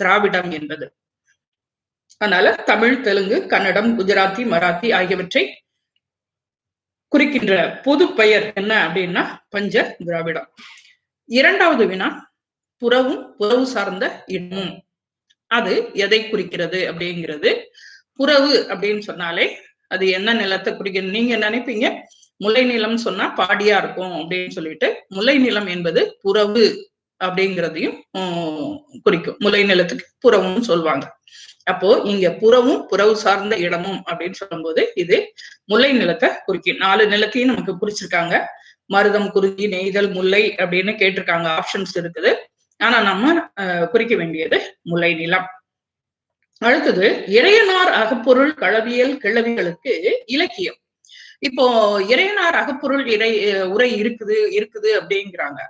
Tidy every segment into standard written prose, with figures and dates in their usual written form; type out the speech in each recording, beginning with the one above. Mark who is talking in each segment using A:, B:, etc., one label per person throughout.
A: திராவிடம் என்பது. அதனால தமிழ், தெலுங்கு, கன்னடம், குஜராத்தி, மராத்தி ஆகியவற்றை குறிக்கின்ற பொது பெயர் என்ன அப்படின்னா பஞ்ச திராவிடம். இரண்டாவது வினா, புறவும் புறவு சார்ந்த இடமும் அது எதை குறிக்கிறது அப்படிங்கிறது. புறவு அப்படின்னு சொன்னாலே அது என்ன நிலத்தை குறிக்கிறது? நீங்க நினைப்பீங்க முல்லை நிலம் சொன்னா பாடியா இருக்கும் அப்படின்னு சொல்லிட்டு, முல்லை நிலம் என்பது புறவு அப்படிங்கிறதையும் குறிக்கும். முல்லை நிலத்துக்கு புறவும் சொல்லுவாங்க. அப்போ இங்க புறவும் புறவு சார்ந்த இடமும் அப்படின்னு சொல்லும் போது இது முல்லை நிலத்தை குறிக்கும். 4 நிலத்தையும் நமக்கு குறிச்சிருக்காங்க. மருதம், குறிஞ்சி, நெய்தல், முல்லை அப்படின்னு கேட்டிருக்காங்க. ஆப்ஷன்ஸ் இருக்குது. ஆனா நம்ம குறிக்க வேண்டியது முல்லை நிலம். அடுத்தது, இறையனார் அகப்பொருள் களவியல் கிளவிகளுக்கு இலக்கியம். இப்போ இறையனார் அகப்பொருள் உரை இருக்குது அப்படிங்கிறாங்க.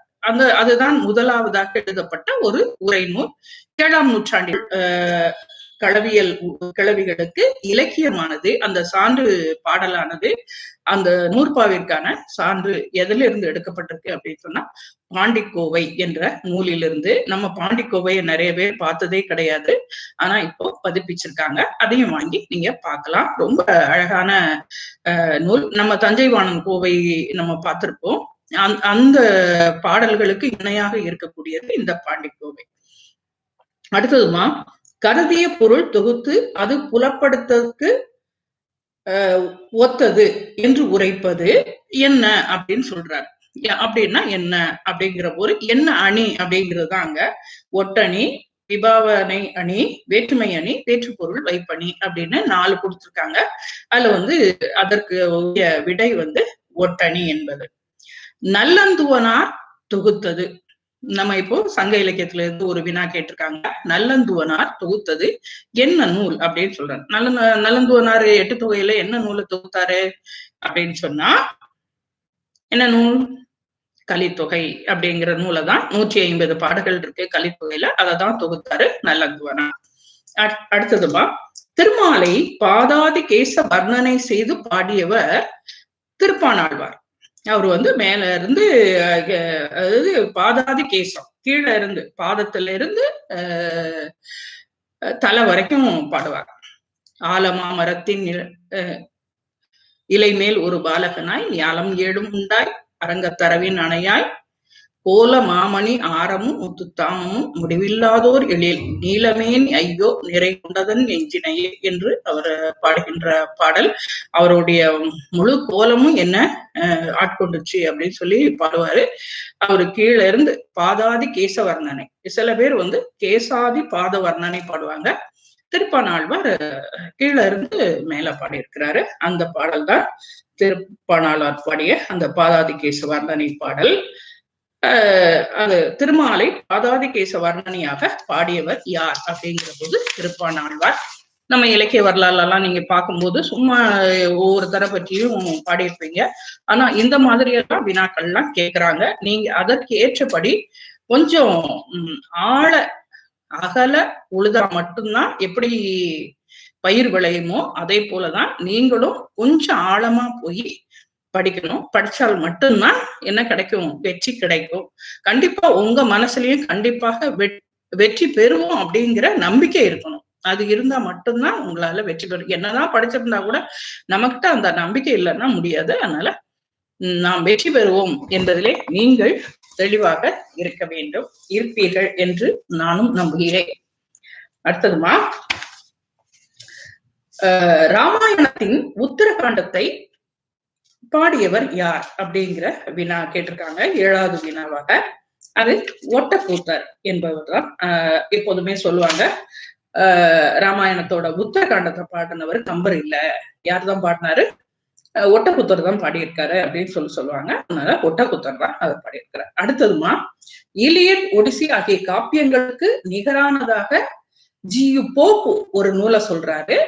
A: அதுதான் முதலாவதாக எழுதப்பட்ட ஒரு உரை நூல். 7ஆம் நூற்றாண்டில் கிளவிகளுக்கு இலக்கியமானது, அந்த சான்று பாடலானது, அந்த நூற்பாவிற்கான சான்று எதுல இருந்து எடுக்கப்பட்டிருக்கு அப்படின்னு சொன்னா பாண்டிக்கோவை என்ற நூலிலிருந்து. நம்ம பாண்டிக்கோவையை நிறைய பேர் பார்த்ததே கிடையாது. ஆனா இப்போ பதிப்பிச்சிருக்காங்க. அதையும் வாங்கி நீங்க பார்க்கலாம். ரொம்ப அழகான நூல். நம்ம தஞ்சை வாணன் கோவை நம்ம பார்த்திருப்போம். அந்த பாடல்களுக்கு இணையாக இருக்கக்கூடியது இந்த பாண்டிக்கோவை. அடுத்ததுமா, கருதிய பொருள் தொகுத்து அது புலப்படுத்தற்கு ஒத்தது என்று உரைப்பது என்ன அப்படின்னு சொல்றாரு. அப்படின்னா என்ன அப்படிங்கிற ஒரு என்ன அணி அப்படிங்கிறது அங்க ஒட்டணி, விபாவனை அணி, வேற்றுமை அணி, வேற்றுப்பொருள் வைப்பணி அப்படின்னு 4 கொடுத்திருக்காங்க. அதுல அதற்கு விடை ஒட்டணி என்பது. நல்லந்துவனார் தொகுத்தது. நம்ம இப்போ சங்க இலக்கியத்துல இருந்து ஒரு வினா கேட்டிருக்காங்க. நல்லந்துவனார் தொகுத்தது என்ன நூல் அப்படின்னு சொல்றாரு. நல்லந்துவனார் 8 தொகையில என்ன நூலை தொகுத்தாரு அப்படின்னு சொன்னா என்ன நூல்? கலித்தொகை அப்படிங்கிற நூலை தான். 150 பாடல்கள் இருக்கு கலித்தொகையில. அதை தான் தொகுத்தாரு நல்லந்துவனார். அடுத்ததுமா, திருமாலை பாதாதி கேச வர்ணனை செய்து பாடியவர் திருப்பாணாழ்வார். அவர் மேல இருந்து, அதாவது பாதாதி கேசம், கீழே இருந்து பாதத்துல இருந்து தலை வரைக்கும் பாடுவார். ஆலமா மரத்தின் இலை மேல் ஒரு பாலகனாய், ஞாலம் 7 உண்டாய், அரங்கத்தரவின் அணையாய், கோல மாமணி ஆரமும் முத்துத்தாமமும் முடிவில்லாதோர் எழில் நீலமேன் ஐயோ நிறை கொண்டதன் நெஞ்சினையே என்று அவர் பாடுகின்ற பாடல். அவருடைய முழு கோலமும் என்ன ஆட்கொண்டுச்சு அப்படின்னு சொல்லி பாடுவாரு. அவரு கீழே இருந்து பாதாதி கேச வர்ணனை. சில பேர் கேசாதி பாத வர்ணனை பாடுவாங்க. திருப்பாணாழ்வார் கீழே இருந்து மேல பாடியிருக்கிறாரு. அந்த பாடல் தான் திருப்பாணாழ்வார் பாடிய அந்த பாதாதி கேச வர்ணனை பாடல். அது திருமாலை பாதாதி கேச வர்ணனையாக பாடியவர் யார் அப்படிங்கிற போது திருப்பாணாழ்வார். நம்ம இலக்கிய வரலாறுலாம் நீங்க பார்க்கும்போது சும்மா ஒவ்வொரு தர பற்றியும் பாடியிருப்பீங்க. ஆனா இந்த மாதிரியெல்லாம் வினாக்கள்லாம் கேட்கிறாங்க. நீங்க அதற்கு ஏற்றபடி கொஞ்சம் ஆழ அகல உழுதா மட்டும்தான் எப்படி பயிர் விளையுமோ அதே போலதான் நீங்களும் கொஞ்சம் ஆழமா போய் படிக்கணும். படிச்சால் மட்டும்தான் என்ன கிடைக்கும்? வெற்றி கிடைக்கும். கண்டிப்பா உங்க மனசுலயும் கண்டிப்பாக வெற்றி பெறுவோம் அப்படிங்கிற நம்பிக்கை இருக்கணும். அது இருந்தா மட்டும்தான் உங்களால வெற்றி பெறும். என்னதான் படிச்சிருந்தா கூட நமக்கிட்ட அந்த நம்பிக்கை இல்லைன்னா முடியாது. அதனால நாம் வெற்றி பெறுவோம் என்பதிலே நீங்கள் தெளிவாக இருக்க வேண்டும், இருப்பீர்கள் என்று நானும் நம்புகிறேன். அடுத்ததுமா, ராமாயணத்தின் உத்தரகாண்டத்தை பாடியவர் யார் அப்படிங்கிற வினா கேட்டிருக்காங்க 7வது வினாவாக. அது ஒட்டக்கூத்தர் என்பவர் தான். எப்போதுமே சொல்லுவாங்க ராமாயணத்தோட உத்தரகாண்டத்தை பாடினவர் கம்பர் இல்ல, யார்தான் பாடினாரு? ஒட்டக்கூத்தர் தான் பாடியிருக்காரு அப்படின்னு சொல்லுவாங்க. அதனால ஒட்டக்கூத்தர் தான் அதை பாடியிருக்கிறார். அடுத்ததுமா, இலியட், ஒடிசி ஆகிய காப்பியங்களுக்கு நிகரானதாக ஜியு போப்பு ஒரு நூலை சொல்றாரு,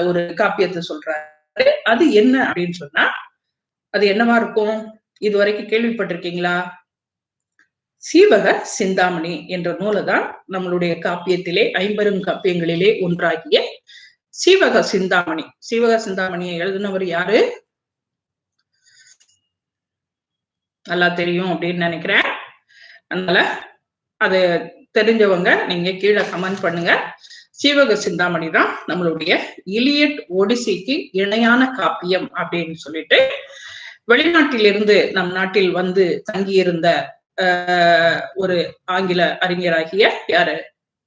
A: ஒரு காப்பியத்தை சொல்றாரு. அது என்ன அப்படின்னு சொன்னா அது என்னவா இருக்கும்? இதுவரைக்கும் கேள்விப்பட்டிருக்கீங்களா? சீவக சிந்தாமணி என்ற நூலை தான் நம்மளுடைய காப்பியத்திலே 50 காப்பியங்களிலே ஒன்றாகிய சீவக சிந்தாமணி. சீவக சிந்தாமணியை எழுதினவர் யாரு? நல்லா தெரியும் அப்படின்னு நினைக்கிறேன். அதனால அது தெரிஞ்சவங்க நீங்க கீழே கமெண்ட் பண்ணுங்க. சீவக சிந்தாமணி தான் நம்மளுடைய இலியட் ஒடிசிக்கு இணையான காப்பியம் அப்படின்னு சொல்லிட்டு வெளிநாட்டிலிருந்து நம் நாட்டில் வந்து தங்கியிருந்த ஒரு ஆங்கில அறிஞராகிய யாரு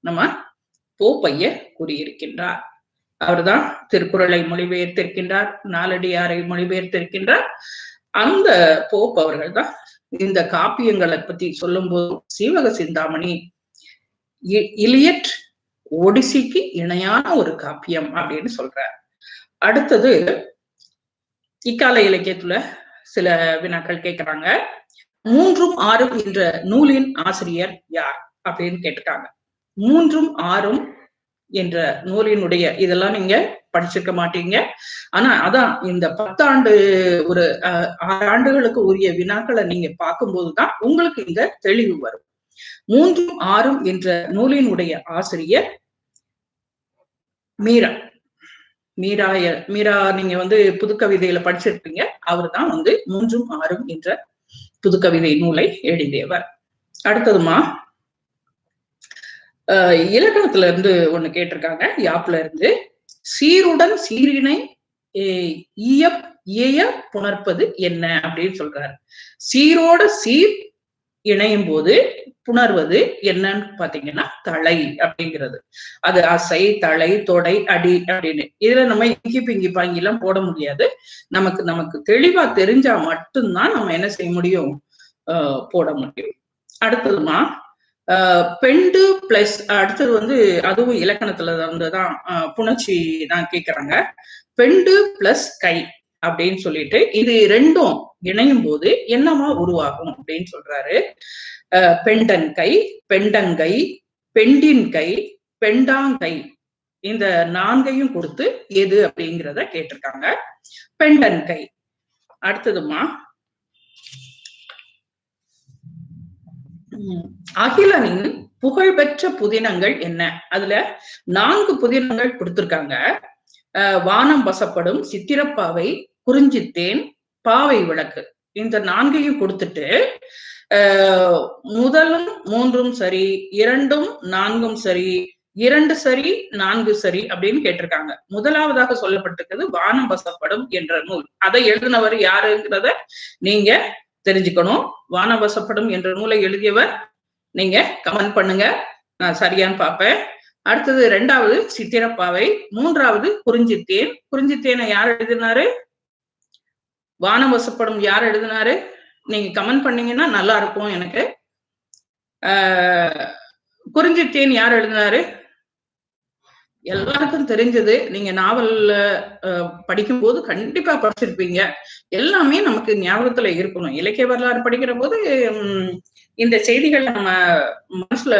A: நம்ம போப்பையர் கூறியிருக்கின்றார். அவர்தான் திருக்குறளை மொழிபெயர்த்திருக்கின்றார், நாலடியாரை மொழிபெயர்த்திருக்கின்றார். அந்த போப் அவர்கள் தான் இந்த காப்பியங்களை பத்தி சொல்லும் போது சீவக சிந்தாமணி இலியட் ஒடிசிக்கு இணையான ஒரு காப்பியம் அப்படின்னு சொல்றார். அடுத்தது இக்கால இலக்கியத்துல சில வினாக்கள் கேட்கிறாங்க. 3ம் 6ம் என்ற நூலின் ஆசிரியர் யார் அப்படின்னு கேட்டிருக்காங்க. 3ம் 6ம் என்ற நூலினுடைய இதெல்லாம் நீங்க படிச்சிருக்க மாட்டீங்க. ஆனா அதான் இந்த 10 ஆண்டு ஒரு 6 ஆண்டுகளுக்கு உரிய வினாக்களை நீங்க பார்க்கும்போதுதான் உங்களுக்கு இந்த தெளிவு வரும். 3ம் 6ம் என்ற நூலினுடைய ஆசிரியர் மீரா. மீரா நீங்க வந்து புதுக்கவிதையில படிச்சிருப்பீங்க. அவர் தான் வந்து 3ம் 6ம் என்ற புதுக்கவிதை நூலை எழுதியவர். அடுத்ததுமா இலக்கணத்துல இருந்து ஒண்ணு கேட்டிருக்காங்க. யாப்ல இருந்து சீருடன் சீரினை இய புணர்ப்பது என்ன அப்படின்னு சொல்றாரு. சீரோட சீர் இணையும் போது புணர்வது என்னன்னு பாத்தீங்கன்னா தலை அப்படிங்கிறது. அது அசை, தலை, தொடை, அடி அப்படின்னு. இதுல நம்ம இங்கி பிங்கி பாங்கி எல்லாம் போட முடியாது. நமக்கு தெளிவா தெரிஞ்சா மட்டும்தான் நம்ம என்ன செய்ய முடியும், போட முடியும். அடுத்ததுமா பெண்டு பிளஸ் அடுத்தது வந்து அதுவும் இலக்கணத்துல வந்துதான் புணர்ச்சி தான் கேக்குறாங்க. பெண்டு பிளஸ் கை அப்படின்னு சொல்லிட்டு இது ரெண்டும் இணையும் போது என்னமா உருவாகும் அப்படின்னு சொல்றாரு. பெண்டன் கை, பெண்டங்கை, பெண்டின் கை, பெண்டாங்கை, இந்த 4ஐயும் கொடுத்து எது அப்படிங்கிறத கேட்டிருக்காங்க. பெண்டன் கை. அடுத்ததுமா அகிலனின் புகழ்பெற்ற புதினங்கள் என்ன? அதுல 4 புதினங்கள் கொடுத்திருக்காங்க. வானம் வசப்படும், சித்திரப்பாவை, குறிஞ்சித்தேன், பாவை விளக்கு. இந்த 4ஐயும் கொடுத்துட்டு முதலும் 3ம் சரி, 2ம் 4ம் சரி, 2 சரி 4 சரி அப்படின்னு கேட்டிருக்காங்க. முதலாவதாக சொல்லப்பட்டிருக்கிறது வானம் வசப்படும் என்ற நூல். அதை எழுதினவர் யாருங்கிறத நீங்க தெரிஞ்சுக்கணும். வானம் வசப்படும் என்ற நூலை எழுதியவர் நீங்க கமெண்ட் பண்ணுங்க, நான் சரியான்னு பார்ப்பேன். அடுத்தது 2வது சித்திரப்பாவை, 3வது குறிஞ்சித்தேன். குறிஞ்சித்தேனை யார் எழுதினாரு? வானம் வசப்படும் யார் எழுதினாரு? நீங்க கமெண்ட் பண்ணீங்கன்னா நல்லா இருக்கும் எனக்கு. குறிஞ்சித்தேன் யார் எழுதினாரு? எல்லாருக்கும் தெரிஞ்சது. நீங்க நாவல்ல படிக்கும் போது கண்டிப்பா படிச்சிருப்பீங்க. எல்லாமே நமக்கு ஞாபகத்துல இருக்கணும். இலக்கிய வரலாறு படிக்கிற போது இந்த செய்திகளை நம்ம மனசுல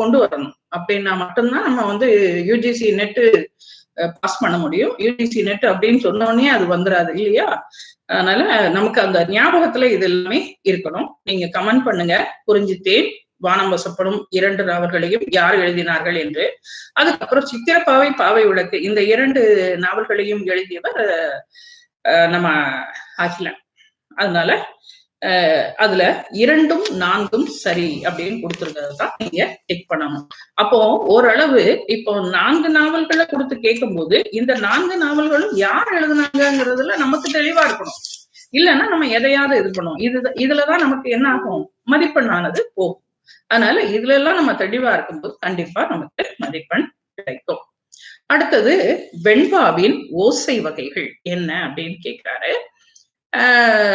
A: கொண்டு வரணும். அப்படின்னா மட்டும்தான் நம்ம வந்து யூஜிசி நெட் பாஸ் பண்ண முடியும். யூஜிசி நெட் அப்படின்னு சொன்னோடனே அது வந்துடாது இல்லையா? அதனால நமக்கு அந்த ஞாபகத்துல இது எல்லாமே இருக்கணும். நீங்க கமெண்ட் பண்ணுங்க. குறிஞ்சித்தேன், வானம் வசப்படும் 2 நாவல்களையும் யார் எழுதினார்கள் என்று. அதுக்கப்புறம் சித்திரப்பாவை, பாவை விளக்கு, இந்த 2 நாவல்களையும் எழுதியவர் நம்ம அகிலன். அதனால அதுல 2ம் 4ம் சரி அப்படின்னு கொடுத்துருக்கிறதுதான் நீங்க டிக் பண்ணணும். அப்போ ஓரளவு இப்போ 4 நாவல்களை கொடுத்து கேட்கும் போது இந்த 4 நாவல்களும் யார் எழுதுனாங்கிறதுல நமக்கு தெளிவா இருக்கணும். இல்லைன்னா நம்ம எதையாவது இது பண்ணுவோம். இதுலதான் நமக்கு என்ன ஆகும், மதிப்பெண்ணானது போகும். அதனால இதுல எல்லாம் நம்ம தெளிவா இருக்கும்போது கண்டிப்பா நமக்கு மதிப்பெண் கிடைக்கும். அடுத்தது வெண்பாவின் ஓசை வகைகள் என்ன அப்படின்னு கேட்கிறாரு.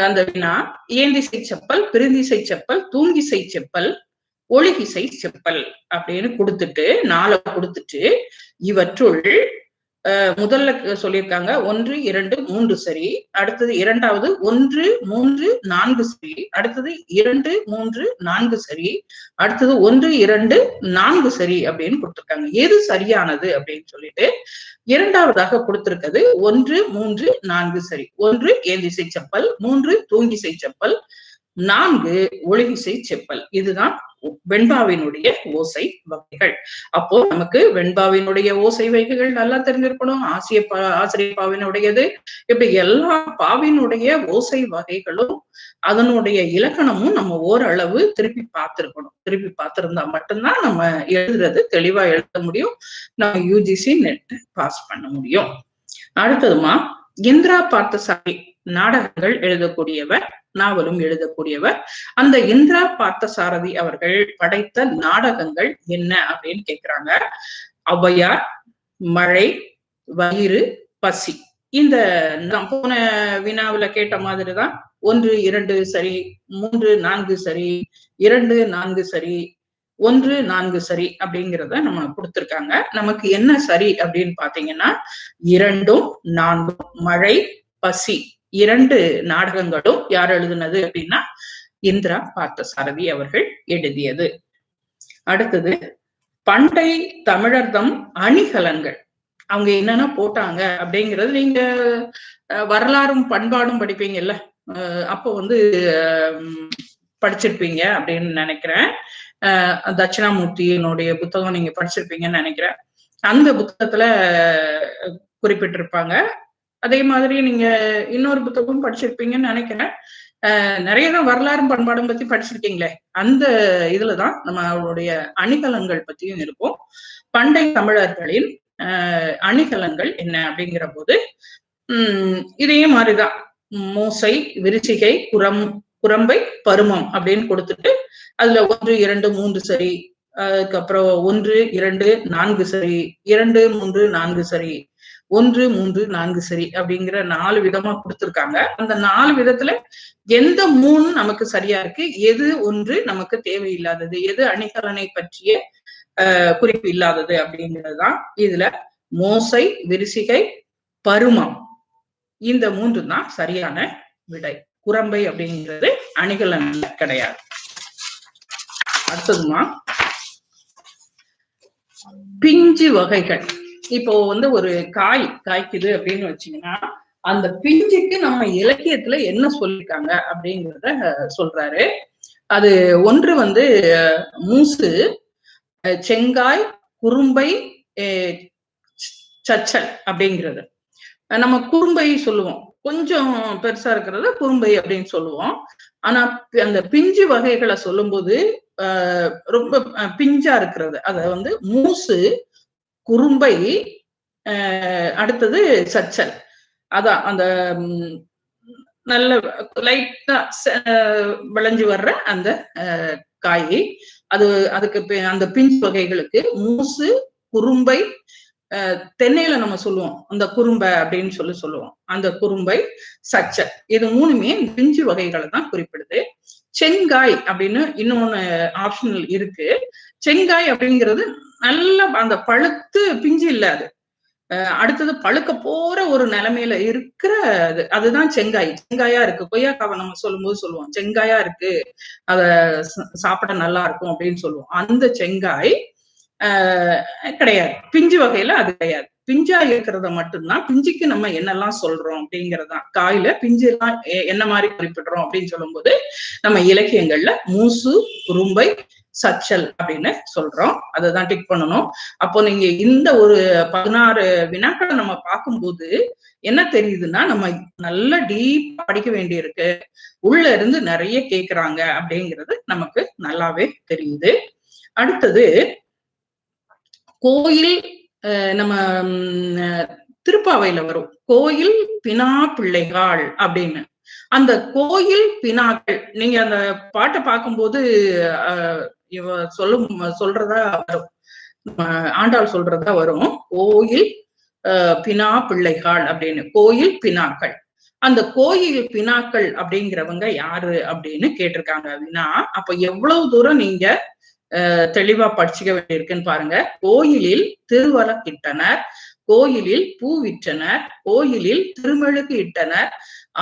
A: அந்த வினா ஏந்திசை செப்பல், பிரிந்திசை செப்பல், தூங்கிசை செப்பல், ஒளிகிசை செப்பல் அப்படின்னு கொடுத்துட்டு 4 கொடுத்துட்டு இவற்றுள் முதல்ல சொல்லியிருக்காங்க 1, 2, 3 சரி. அடுத்தது 2வது 1, 3, 4 சரி. அடுத்தது 2, 3, 4 சரி. அடுத்தது 1, 2, 4 சரி அப்படின்னு கொடுத்திருக்காங்க. எது சரியானது அப்படின்னு சொல்லிட்டு 2வதாக கொடுத்திருக்கிறது 1, 3, 4 சரி. 1 ஏந்திசை செப்பல், 3 தூங்கிசை செப்பல், 4 ஒழுகிசை செப்பல். இதுதான் வெண்பாவினுடைய ஓசை வகைகள். அப்போ நமக்கு வெண்பாவினுடைய ஓசை வகைகள் நல்லா தெரிஞ்சிருக்கணும். ஆசிரியர் பாவினுடையது, இப்படி எல்லா பாவினுடைய ஓசை வகைகளும் அதனுடைய இலக்கணமும் நம்ம ஓரளவு திருப்பி பார்த்திருக்கணும். திருப்பி பார்த்திருந்தா மட்டும்தான் நம்ம எழுதுறது தெளிவா எழுத முடியும். நம்ம யுஜிசி நெட் பாஸ் பண்ண முடியும். அடுத்ததுமா இந்திரா பார்த்தசாரதி நாடகங்கள் எழுதக்கூடியவர், நாவலும் எழுதக்கூடியவர். அந்த இந்திரா பார்த்தசாரதி அவர்கள் படைத்த நாடகங்கள் என்ன அப்படின்னு கேக்குறாங்க. ஔவையார், மழை, வயிறு, பசி. இந்த போன வினாவுல கேட்ட மாதிரிதான் 1, 2 சரி, 3, 4 சரி, 2, 4 சரி, 1, 4 சரி அப்படிங்கிறத நம்ம கொடுத்திருக்காங்க. நமக்கு என்ன சரி அப்படின்னு பாத்தீங்கன்னா 2, 4, மழை, பசி 2 நாடகங்களும் யார் எழுதுனது அப்படின்னா இந்திரா பார்த்தசாரதி அவர்கள் எழுதியது. அடுத்தது பண்டை தமிழர்தம் அணிகலன்கள். அவங்க என்னென்ன போட்டாங்க அப்படிங்கிறது நீங்க வரலாறும் பண்பாடும் படிப்பீங்கல்ல, அப்போ படிச்சிருப்பீங்க அப்படின்னு நினைக்கிறேன். தட்சிணாமூர்த்தியினுடைய புத்தகம் நீங்க படிச்சிருப்பீங்கன்னு நினைக்கிறேன். அந்த புத்தகத்துல குறிப்பிட்டிருப்பாங்க. அதே மாதிரி நீங்க இன்னொரு புத்தகம் படிச்சிருப்பீங்கன்னு நினைக்கிறேன். நிறையதான் வரலாறும் பண்பாடும் பத்தி படிச்சிருக்கீங்களே, அந்த இதுலதான் நம்ம அவருடைய அணிகலன்கள் பத்தியும் இருக்கும். பண்டை தமிழர்களின் அணிகலன்கள் என்ன அப்படிங்கிற போது இதே மாதிரிதான் மோசை, விரிசிகை, குரம்பை, பருமம் அப்படின்னு கொடுத்துட்டு அதுல 1, 2, 3 சரி, அதுக்கப்புறம் 1, 2, 4 சரி, 2, 3, 4 சரி, 1, 3, 4 சரி அப்படிங்கிற 4 விதமா கொடுத்திருக்காங்க. அந்த 4 விதத்துல எந்த 3 நமக்கு சரியா இருக்கு, எது 1 நமக்கு தேவையில்லாதது, எது அணிகலனை பற்றிய குறிப்பு இல்லாதது அப்படிங்கிறதுதான் இதுல மோசை, விரிசிகை, பருமம் இந்த 3 தான் சரியான விடை. குரம்பை அப்படிங்கிறது அணிகலன் கிடையாது. அடுத்ததுமா பிஞ்சு வகைகள். இப்போ ஒரு காய் காய்க்குது அப்படின்னு வச்சீங்கன்னா அந்த பிஞ்சுக்கு நம்ம இலக்கியத்துல என்ன சொல்லிருக்காங்க அப்படிங்கிறத சொல்றாரு. அது ஒன்று மூசு, செங்காய், குறும்பை, சச்சல் அப்படிங்கிறது. நம்ம குறும்பை சொல்லுவோம், கொஞ்சம் பெருசா இருக்கிறத குறும்பை அப்படின்னு சொல்லுவோம். ஆனா அந்த பிஞ்சு வகைகளை சொல்லும் போது ரொம்ப பிஞ்சா இருக்கிறது அத மூசு, குறும்பை, அடுத்தது சச்சல். அதான் அந்த நல்ல லைட்டா விளைஞ்சு வர்ற அந்த காய். அதுக்கு அந்த பிஞ்சு வகைகளுக்கு மூசு, குறும்பை, தென்னையில நம்ம சொல்லுவோம் அந்த குறும்பை அப்படின்னு சொல்லுவோம், அந்த குறும்பை, சச்சல். இது 3மே பிஞ்சு வகைகளை தான் குறிப்பிடுது. செங்காய் அப்படின்னு இன்னொன்னு ஆப்ஷனல் இருக்கு. செங்காய் அப்படிங்கிறது நல்லா அந்த பழுத்து பிஞ்சு இல்லாது, அடுத்தது பழுக்க போற ஒரு நிலைமையில இருக்கிற அதுதான் செங்காய். செங்காயா இருக்கு. கொய்யாக்காவை நம்ம சொல்லுவோம் செங்காயா இருக்கு, அத சாப்பிட நல்லா இருக்கும் அப்படின்னு சொல்லுவோம். அந்த செங்காய் கிடையாது, பிஞ்சு வகையில அது கிடையாது. பிஞ்சா இருக்கிறத மட்டும்தான் பிஞ்சுக்கு நம்ம என்னெல்லாம் சொல்றோம் அப்படிங்கறதுதான். காயில பிஞ்சு எல்லாம் என்ன மாதிரி குறிப்பிடுறோம் அப்படின்னு சொல்லும் போது நம்ம இலக்கியங்கள்ல மூசு, குறும்பை, சச்சல் அப்படின்னு சொல்றோம். அததான் டிக் பண்ணணும். அப்போ நீங்க இந்த ஒரு 16 வினாக்களை நம்ம பார்க்கும்போது என்ன தெரியுதுன்னா நம்ம நல்ல டீப்பா படிக்க வேண்டியிருக்கு, உள்ள இருந்து நிறைய கேக்குறாங்க அப்படிங்கிறது நமக்கு நல்லாவே தெரியுது. அடுத்தது கோயில், நம்ம திருப்பாவையில வரும் கோயில் பினா பிள்ளைகள் அப்படின்னு. அந்த கோயில் பினாக்கள் நீங்க அந்த பாட்டை பார்க்கும்போது இவ சொல்றதா வரும், ஆண்டாள் சொல்றதா வரும், கோயில் பினா பிள்ளைகள் அப்படின்னு, கோயில் பினாக்கள். அந்த கோயில் பினாக்கள் அப்படிங்கிறவங்க யாரு அப்படின்னு கேட்டிருக்காங்க அப்படின்னா, அப்ப எவ்வளவு தூரம் நீங்க தெளிவா படிச்சுக்க வேண்டியிருக்குன்னு பாருங்க. கோயிலில் திருவலக்கிட்டனர், கோயிலில் பூ விற்றனர், கோயிலில் திருமெழுகு இட்டனர்,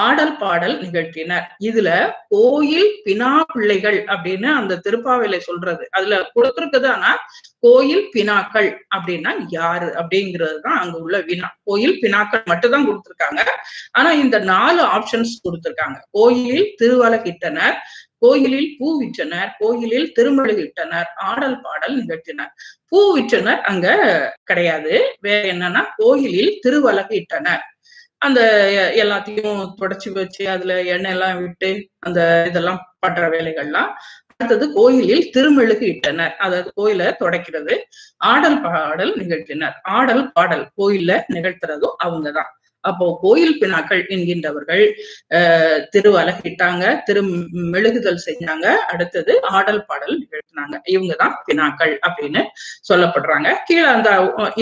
A: ஆடல் பாடல் நிகழ்த்தினர். இதுல கோயில் பினா பிள்ளைகள் அப்படின்னு அந்த திருப்பாவையில சொல்றது அதுல கொடுத்திருக்குது. ஆனா கோயில் பினாக்கள் அப்படின்னா யாரு அப்படிங்கிறது தான் அங்க உள்ள வினா. கோயில் பினாக்கள் மட்டும் தான் கொடுத்திருக்காங்க. ஆனா இந்த 4 ஆப்ஷன்ஸ் கொடுத்திருக்காங்க. கோயிலில் திருவலக்கிட்டனர், கோயிலில் பூ விற்றனர், கோயிலில் திருமழுகிட்டனர், ஆடல் பாடல் நிகழ்த்தினர். பூ விற்றனர் அங்க கிடையாது. வேற என்னன்னா கோயிலில் திருவலகு இட்டனர். அந்த எல்லாத்தையும் தொடச்சி வச்சு அதுல எண்ணெய் எல்லாம் விட்டு அந்த இதெல்லாம் பண்ற வேலைகள்லாம். அடுத்தது கோயிலில் திருமெழுகு இட்டனர், அதாவது கோயில துடைக்கிறது. ஆடல் பாடல் நிகழ்த்தினர், ஆடல் பாடல் கோயில்ல நிகழ்த்துறதும் அவங்கதான். அப்போ கோயில் பினாக்கள் என்கின்றவர்கள் திருவலகிட்டாங்க, மெழுகுதல் செஞ்சாங்க, அடுத்தது ஆடல் பாடல் நிகழ்த்தினாங்க. இவங்கதான் பினாக்கள் அப்படின்னு சொல்லப்படுறாங்க. கீழே அந்த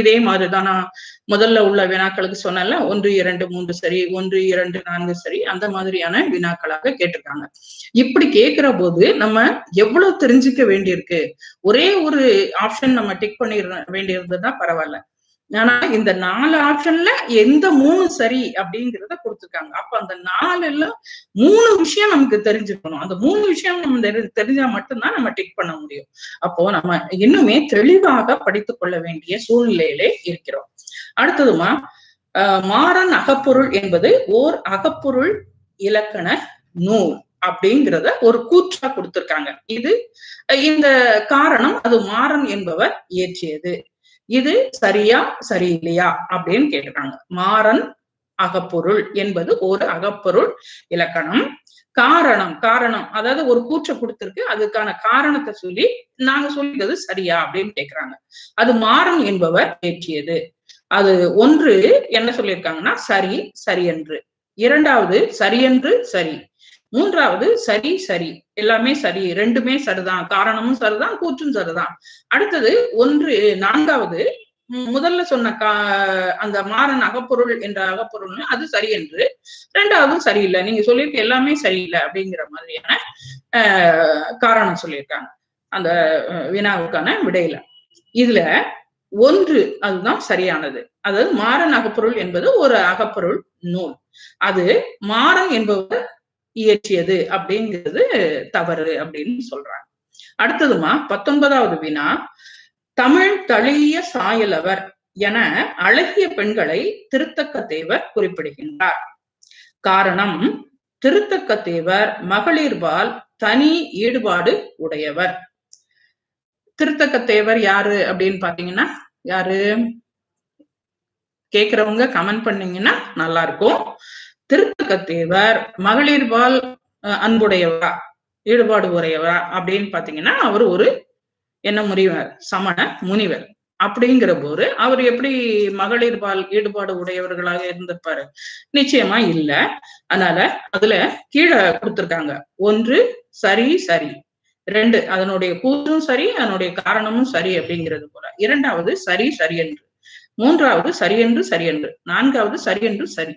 A: இதே மாதிரிதான் நான் முதல்ல உள்ள வினாக்களுக்கு சொன்னல, 1, 2, 3 சரி, 1, 2, 4 சரி, அந்த மாதிரியான வினாக்களாக கேட்டிருக்காங்க. இப்படி கேட்கிற போது நம்ம எவ்வளவு தெரிஞ்சுக்க வேண்டியிருக்கு. ஒரே ஒரு ஆப்ஷன் நம்ம டிக் பண்ணிட வேண்டியிருந்ததுன்னா பரவாயில்ல. ஆனா இந்த 4 ஆப்ஷன்ல எந்த 3 சரி அப்படிங்கிறத கொடுத்துருக்காங்க. அப்ப அந்த 4ல 3 விஷயம் நமக்கு தெரிஞ்சுக்கணும். அந்த 3 விஷயம் நம்ம தெரிஞ்சா மட்டும்தான் நம்ம டிக் பண்ண முடியும். அப்போ நம்ம இன்னுமே தெளிவாக படித்துக் கொள்ள வேண்டிய சூழ்நிலையிலே இருக்கிறோம். அடுத்ததுமா மாறன் அகப்பொருள் என்பது ஓர் அகப்பொருள் இலக்கண நூல் அப்படிங்கிறத ஒரு கூற்றா கொடுத்திருக்காங்க. இது இந்த காரணம் அது மாறன் என்பவர் இயற்றியது. இது சரியா சரியில்லையா அப்படின்னு கேட்டுறாங்க. மாறன் அகப்பொருள் என்பது ஒரு அகப்பொருள் இலக்கணம். காரணம் அதாவது ஒரு கூற்ற கொடுத்திருக்கு, அதுக்கான காரணத்தை சொல்லி நாங்க சொல்லிக்கிறது சரியா அப்படின்னு கேக்குறாங்க. அது மாறன் என்பவர் ஏற்றியது. அது ஒன்று என்ன சொல்லியிருக்காங்கன்னா சரி சரியென்று, இரண்டாவது சரியென்று சரி, மூன்றாவது சரி சரி, எல்லாமே சரி, ரெண்டுமே சரிதான், காரணமும் சரிதான், கூற்றும் சரிதான். அடுத்தது 4வது முதல்ல சொன்ன அந்த மாறன் அகப்பொருள் என்ற அகப்பொருள் அது சரி என்று, 2வதும் சரியில்லை, நீங்க சொல்லியிருக்க எல்லாமே சரியில்லை அப்படிங்கிற மாதிரியான காரணம் சொல்லியிருக்காங்க அந்த வினாவுக்கான விடையில. இதுல 1 அதுதான் சரியானது. அதாவது மாறன் அகப்பொருள் என்பது ஒரு அகப்பொருள் நூல், அது மாறன் என்பவர் இயற்றியது அப்படிங்கிறது தவறு அப்படின்னு சொல்றாங்க. அடுத்ததுமா 19வது வினா, தமிழ் தழிய சாயலவர் என அழகிய பெண்களை திருத்தக்க தேவர் குறிப்பிடுகின்றார். காரணம், திருத்தக்க தேவர் மகளிர்பால் தனி ஈடுபாடு உடையவர். திருத்தக்க தேவர் யாரு அப்படின்னு பாத்தீங்கன்னா யாரு கேக்குறவங்க கமெண்ட் பண்ணீங்கன்னா நல்லா இருக்கும். திருத்தக்க தேவர் மகளிர்பால் அன்புடையவரா ஈடுபாடு உடையவரா அப்படின்னு பாத்தீங்கன்னா அவர் ஒரு என்ன முனிவர், சமண முனிவர். அப்படிங்கிற போது அவர் எப்படி மகளிர்பால் ஈடுபாடு உடையவர்களாக இருந்திருப்பாரு? நிச்சயமா இல்ல. அதனால அதுல கீழே கொடுத்திருக்காங்க, 1 சரி சரி, 2 அதனுடைய கூற்றும் சரி, அதனுடைய காரணமும் சரி அப்படிங்கிறது போல, 2வது சரி சரியென்று, 3வது சரியென்று சரியென்று, 4வது சரியென்று சரி.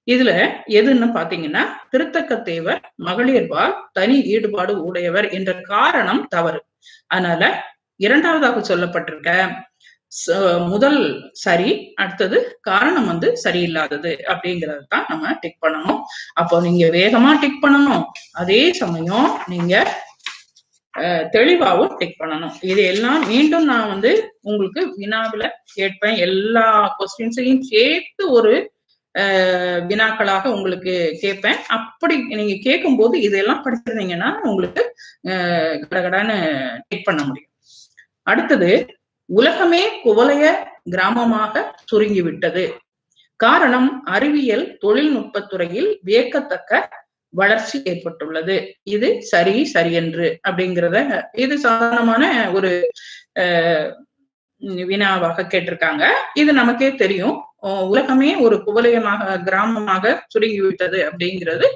A: இதுல எதுன்னு பாத்தீங்கன்னா திருத்தக்க தேவர் மகளிர்பால் தனி ஈடுபாடு உடையவர் என்ற காரணம் தவறு. அதனால 2வதாக சொல்லப்பட்டிருக்க முதல் சரி, அடுத்தது காரணம் சரியில்லாதது அப்படிங்கறது தான் நம்ம டிக் பண்ணணும். அப்போ நீங்க வேகமா டிக் பண்ணணும், அதே சமயம் நீங்க தெளிவாகவும் டிக் பண்ணணும். இது எல்லாம் மீண்டும் நான் உங்களுக்கு வினாவில கேட்பேன். எல்லா கொஸ்டின்ஸையும் சேர்த்து ஒரு வினாக்களாக உங்களுக்கு கேட்பேன். அப்படி நீங்க கேட்கும் போது இதெல்லாம் படிச்சிருந்தீங்கன்னா உங்களுக்கு கடகடான்னு டிக் பண்ண முடியும். அடுத்தது, உலகமே குவலய கிராமமாக சுருங்கிவிட்டது. காரணம், அறிவியல் தொழில்நுட்பத்துறையில் வியக்கத்தக்க வளர்ச்சி ஏற்பட்டுள்ளது. இது சரி சரியென்று அப்படிங்கிறத இது சாதாரணமான ஒரு வினாவாக கேட்டிருக்காங்க. இது நமக்கே தெரியும். உலகமே ஒரு குவலயமாக கிராமமாக சுருங்கிவிட்டது அப்படிங்கிறது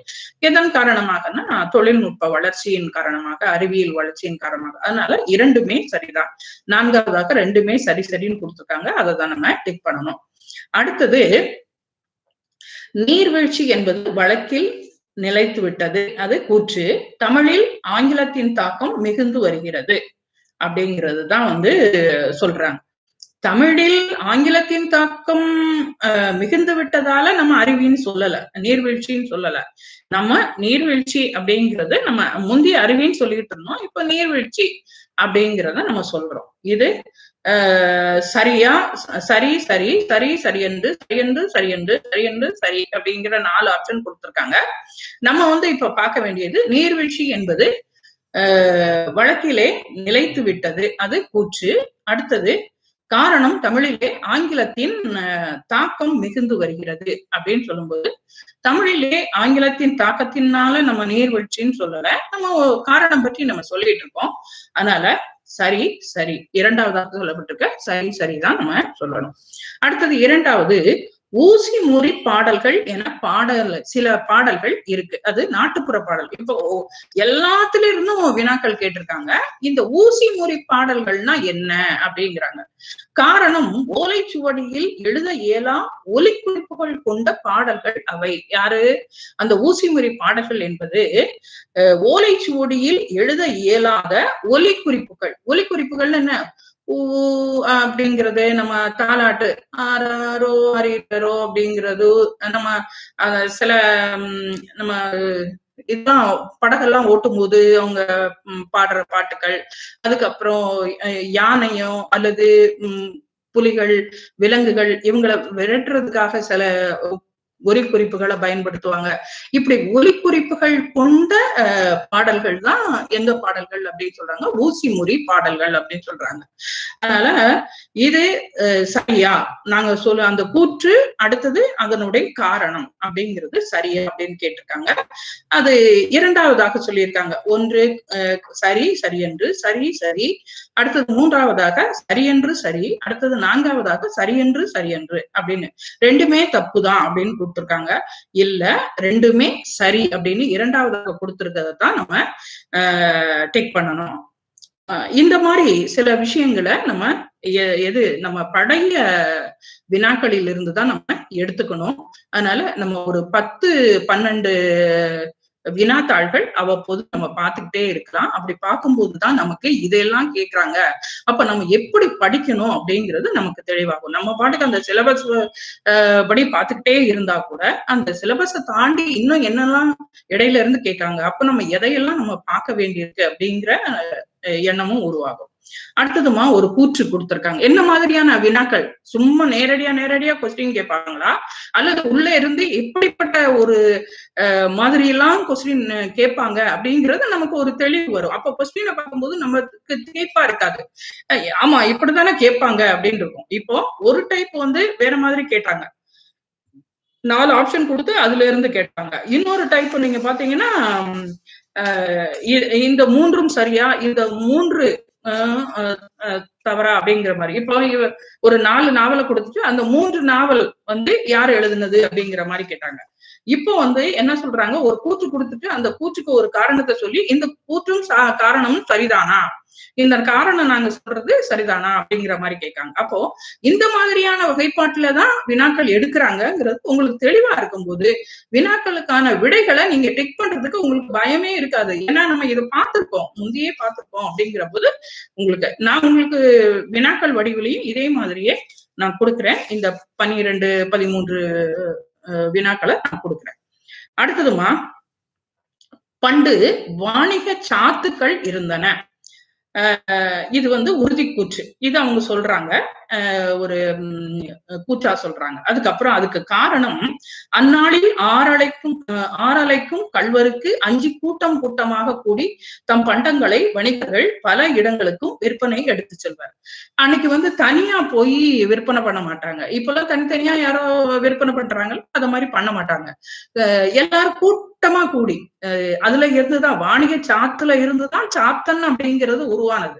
A: எதன் காரணமாகனா தொழில்நுட்ப வளர்ச்சியின் காரணமாக, அறிவியல் வளர்ச்சியின் காரணமாக. அதனால 2மே சரிதான். 4வதாக 2மே சரி சரின்னு கொடுத்துருக்காங்க, அதை தான் நம்ம டிக் பண்ணணும். அடுத்தது, நீர்வீழ்ச்சி என்பது வழக்கில் நிலைத்து விட்டது, அது கூற்று. தமிழில் ஆங்கிலத்தின் தாக்கம் மிகுந்து வருகிறது அப்படிங்கிறது தான் சொல்றாங்க. தமிழில் ஆங்கிலத்தின் தாக்கம் மிகுந்து விட்டதால நம்ம அருவின்னு சொல்லல, நீர்வீழ்ச்சின்னு சொல்லல. நம்ம நீர்வீழ்ச்சி அப்படிங்கிறது நம்ம முந்தைய அருவின்னு சொல்லிட்டு இருந்தோம், இப்ப நீர்வீழ்ச்சி அப்படிங்கிறத நம்ம சொல்றோம். இது சரியா, சரி சரி சரி சரியென்று சரியென்று சரியென்று சரியென்று சரி அப்படிங்கிற 4 ஆப்ஷன் கொடுத்திருக்காங்க. நம்ம வந்து இப்ப பார்க்க வேண்டியது நீர்வீழ்ச்சி என்பது வழக்கிலே நிலைத்து விட்டது, அது கூற்று. அடுத்தது காரணம் தமிழிலே ஆங்கிலத்தின் தாக்கம் மிகுந்து வருகிறது அப்படின்னு சொல்லும்போது, தமிழிலே ஆங்கிலத்தின் தாக்கத்தினால நம்ம நீர்வீழ்ச்சின்னு சொல்லல, நம்ம காரணம் பற்றி நம்ம சொல்லிட்டு இருக்கோம். அதனால சரி சரி இரண்டாவதாக சொல்லப்பட்டிருக்க சரி சரிதான் நம்ம சொல்லணும். அடுத்தது இரண்டாவது ஊசி முறி பாடல்கள் என சில பாடல்கள் இருக்கு. அது நாட்டுப்புற பாடல். இப்போ எல்லாத்துல இருந்தும் வினாக்கள் கேட்டிருக்காங்க. இந்த ஊசி முறி பாடல்கள்னா என்ன அப்படிங்கிறாங்க. காரணம் ஓலைச்சுவடியில் எழுத இயலா ஒலிக்குறிப்புகள் கொண்ட பாடல்கள் அவை. யாரு? அந்த ஊசிமுறி பாடல்கள் என்பது ஓலைச்சுவடியில் எழுத இயலாத ஒலிக்குறிப்புகள். ஒலிக்குறிப்புகள் என்ன? ஊ அப்படிங்கிறது நம்ம தாலாட்டு ஆரோ அரிரோ அப்படிங்கிறது நம்ம சில நம்ம இதுதான் படகெல்லாம் ஓட்டும் போது அவங்க பாடுற பாட்டுகள். அதுக்கப்புறம் யானையோ அல்லது புலிகள், விலங்குகள் இவங்களை விரட்டுறதுக்காக சில ஒலிக்குறிப்புகளை பயன்படுத்துவாங்க. இப்படி ஒலிக்குறிப்புகள் கொண்ட பாடல்கள் தான் எங்க பாடல்கள் அப்படின்னு சொல்றாங்க? ஊசிமுறி பாடல்கள் அப்படின்னு சொல்றாங்க. அதனால இது சரியா? நாங்க சொல்ல அந்த கூற்று அடுத்தது அதனுடைய காரணம் அப்படிங்கிறது சரியா அப்படின்னு கேட்டிருக்காங்க. அது இரண்டாவதாக சொல்லியிருக்காங்க. ஒன்று சரி சரியென்று, சரி சரி. அடுத்தது மூன்றாவதாக சரியென்று சரி, அடுத்தது நான்காவதாக சரியென்று சரியென்று அப்படின்னு. ரெண்டுமே தப்புதான் அப்படின்னு கொடுத்திருக்காங்க. இல்ல ரெண்டுமே சரி அப்படின்னு இரண்டாவதாக கொடுத்திருக்கிறதான் நம்ம டெக் பண்ணணும். இந்த மாதிரி சில விஷயங்களை நம்ம நம்ம பழைய வினாக்களில் இருந்துதான் நம்ம எடுத்துக்கணும். அதனால நம்ம ஒரு 10-12 வினாத்தாள்கள் அவ்வப்போது நம்ம பார்த்துக்கிட்டே இருக்கலாம். அப்படி பார்க்கும்போதுதான் நமக்கு இதெல்லாம் கேட்கறாங்க, அப்ப நம்ம எப்படி படிக்கணும் அப்படிங்கிறது நமக்கு தெளிவாகும். நம்ம பாட்டுக்கு அந்த சிலபஸ் படி பார்த்துக்கிட்டே இருந்தா கூட அந்த சிலபஸை தாண்டி இன்னும் என்னெல்லாம் இடையில இருந்து கேட்கறாங்க, அப்ப நம்ம எதையெல்லாம் நம்ம பார்க்க வேண்டியிருக்கு அப்படிங்கிற எண்ணமும் உருவாகும். அடுத்ததுமா ஒரு கூற்று கொடுத்திருக்காங்க. என்ன மாதிரியான வினாக்கள்? சும்மா நேரடியா கொஸ்டின் கேட்பாங்களா, அல்லது உள்ள இருந்து இப்படிப்பட்ட ஒரு மாதிரி எல்லாம் கொஸ்டின் கேட்பாங்க அப்படிங்கிறது நமக்கு ஒரு தெளிவு வரும். அப்ப கொஸ்டினை பார்க்கும்போது நமக்கு திகைப்பா இருக்காது. ஆமா இப்படித்தானே கேட்பாங்க அப்படின்னு இருக்கும். இப்போ ஒரு டைப் வந்து வேற மாதிரி கேட்டாங்க, 4 ஆப்ஷன் கொடுத்து அதுல இருந்து கேட்பாங்க. இன்னொரு டைப் நீங்க பாத்தீங்கன்னா இந்த மூன்றும் சரியா, இந்த 3 தவறா அப்படிங்கிற மாதிரி. இப்போ ஒரு 4 நாவலை கொடுத்துட்டு அந்த 3 நாவல் வந்து யார் எழுதுனது அப்படிங்கிற மாதிரி கேட்டாங்க. இப்போ வந்து என்ன சொல்றாங்க, ஒரு கூற்று கொடுத்துட்டு அந்த கூற்றுக்கு ஒரு காரணத்தை சொல்லி இந்த கூற்றும் காரணமும் சரிதானா, இந்த காரணம் நாங்க சொல்றது சரிதானா அப்படிங்கிற மாதிரி கேட்காங்க. அப்போ இந்த மாதிரியான வகைப்பாட்டுலதான் வினாக்கள் எடுக்கிறாங்கிறது உங்களுக்கு தெளிவா இருக்கும்போது வினாக்களுக்கான விடைகளை நீங்க டெக் பண்றதுக்கு உங்களுக்கு பயமே இருக்காது. ஏன்னா நம்ம இதை பார்த்திருக்கோம், முந்தையே பார்த்திருக்கோம் அப்படிங்கிற போது நான் உங்களுக்கு வினாக்கள் வடிவிலையும் இதே மாதிரியே நான் கொடுக்கிறேன். இந்த 12-13 வினாக்களை நான் கொடுக்கிறேன். அடுத்ததுமா, பண்டு வாணிக சாத்துக்கள் இருந்தன. இது வந்து உறுதிக்கூற்று. இது அவங்க சொல்றாங்க, ஒரு கூற்றா சொல்றாங்க. அதுக்கப்புறம் அதுக்கு காரணம், அந்நாளில் ஆறலைக்கும் கள்வருக்கு அஞ்சி கூட்டம் கூட்டமாக கூடி தம் பண்டங்களை வணிகர்கள் பல இடங்களுக்கும் விற்பனை எடுத்து செல்வார். அன்னைக்கு வந்து தனியா போய் விற்பனை பண்ண மாட்டாங்க. இப்பெல்லாம் தனித்தனியா யாரோ விற்பனை பண்றாங்க, அத மாதிரி பண்ண மாட்டாங்க. எல்லாரும் கூட்டமா கூடி அதுல இருந்துதான் வாணிக சாத்துல இருந்துதான் சாத்தன் அப்படிங்கிறது உருவானது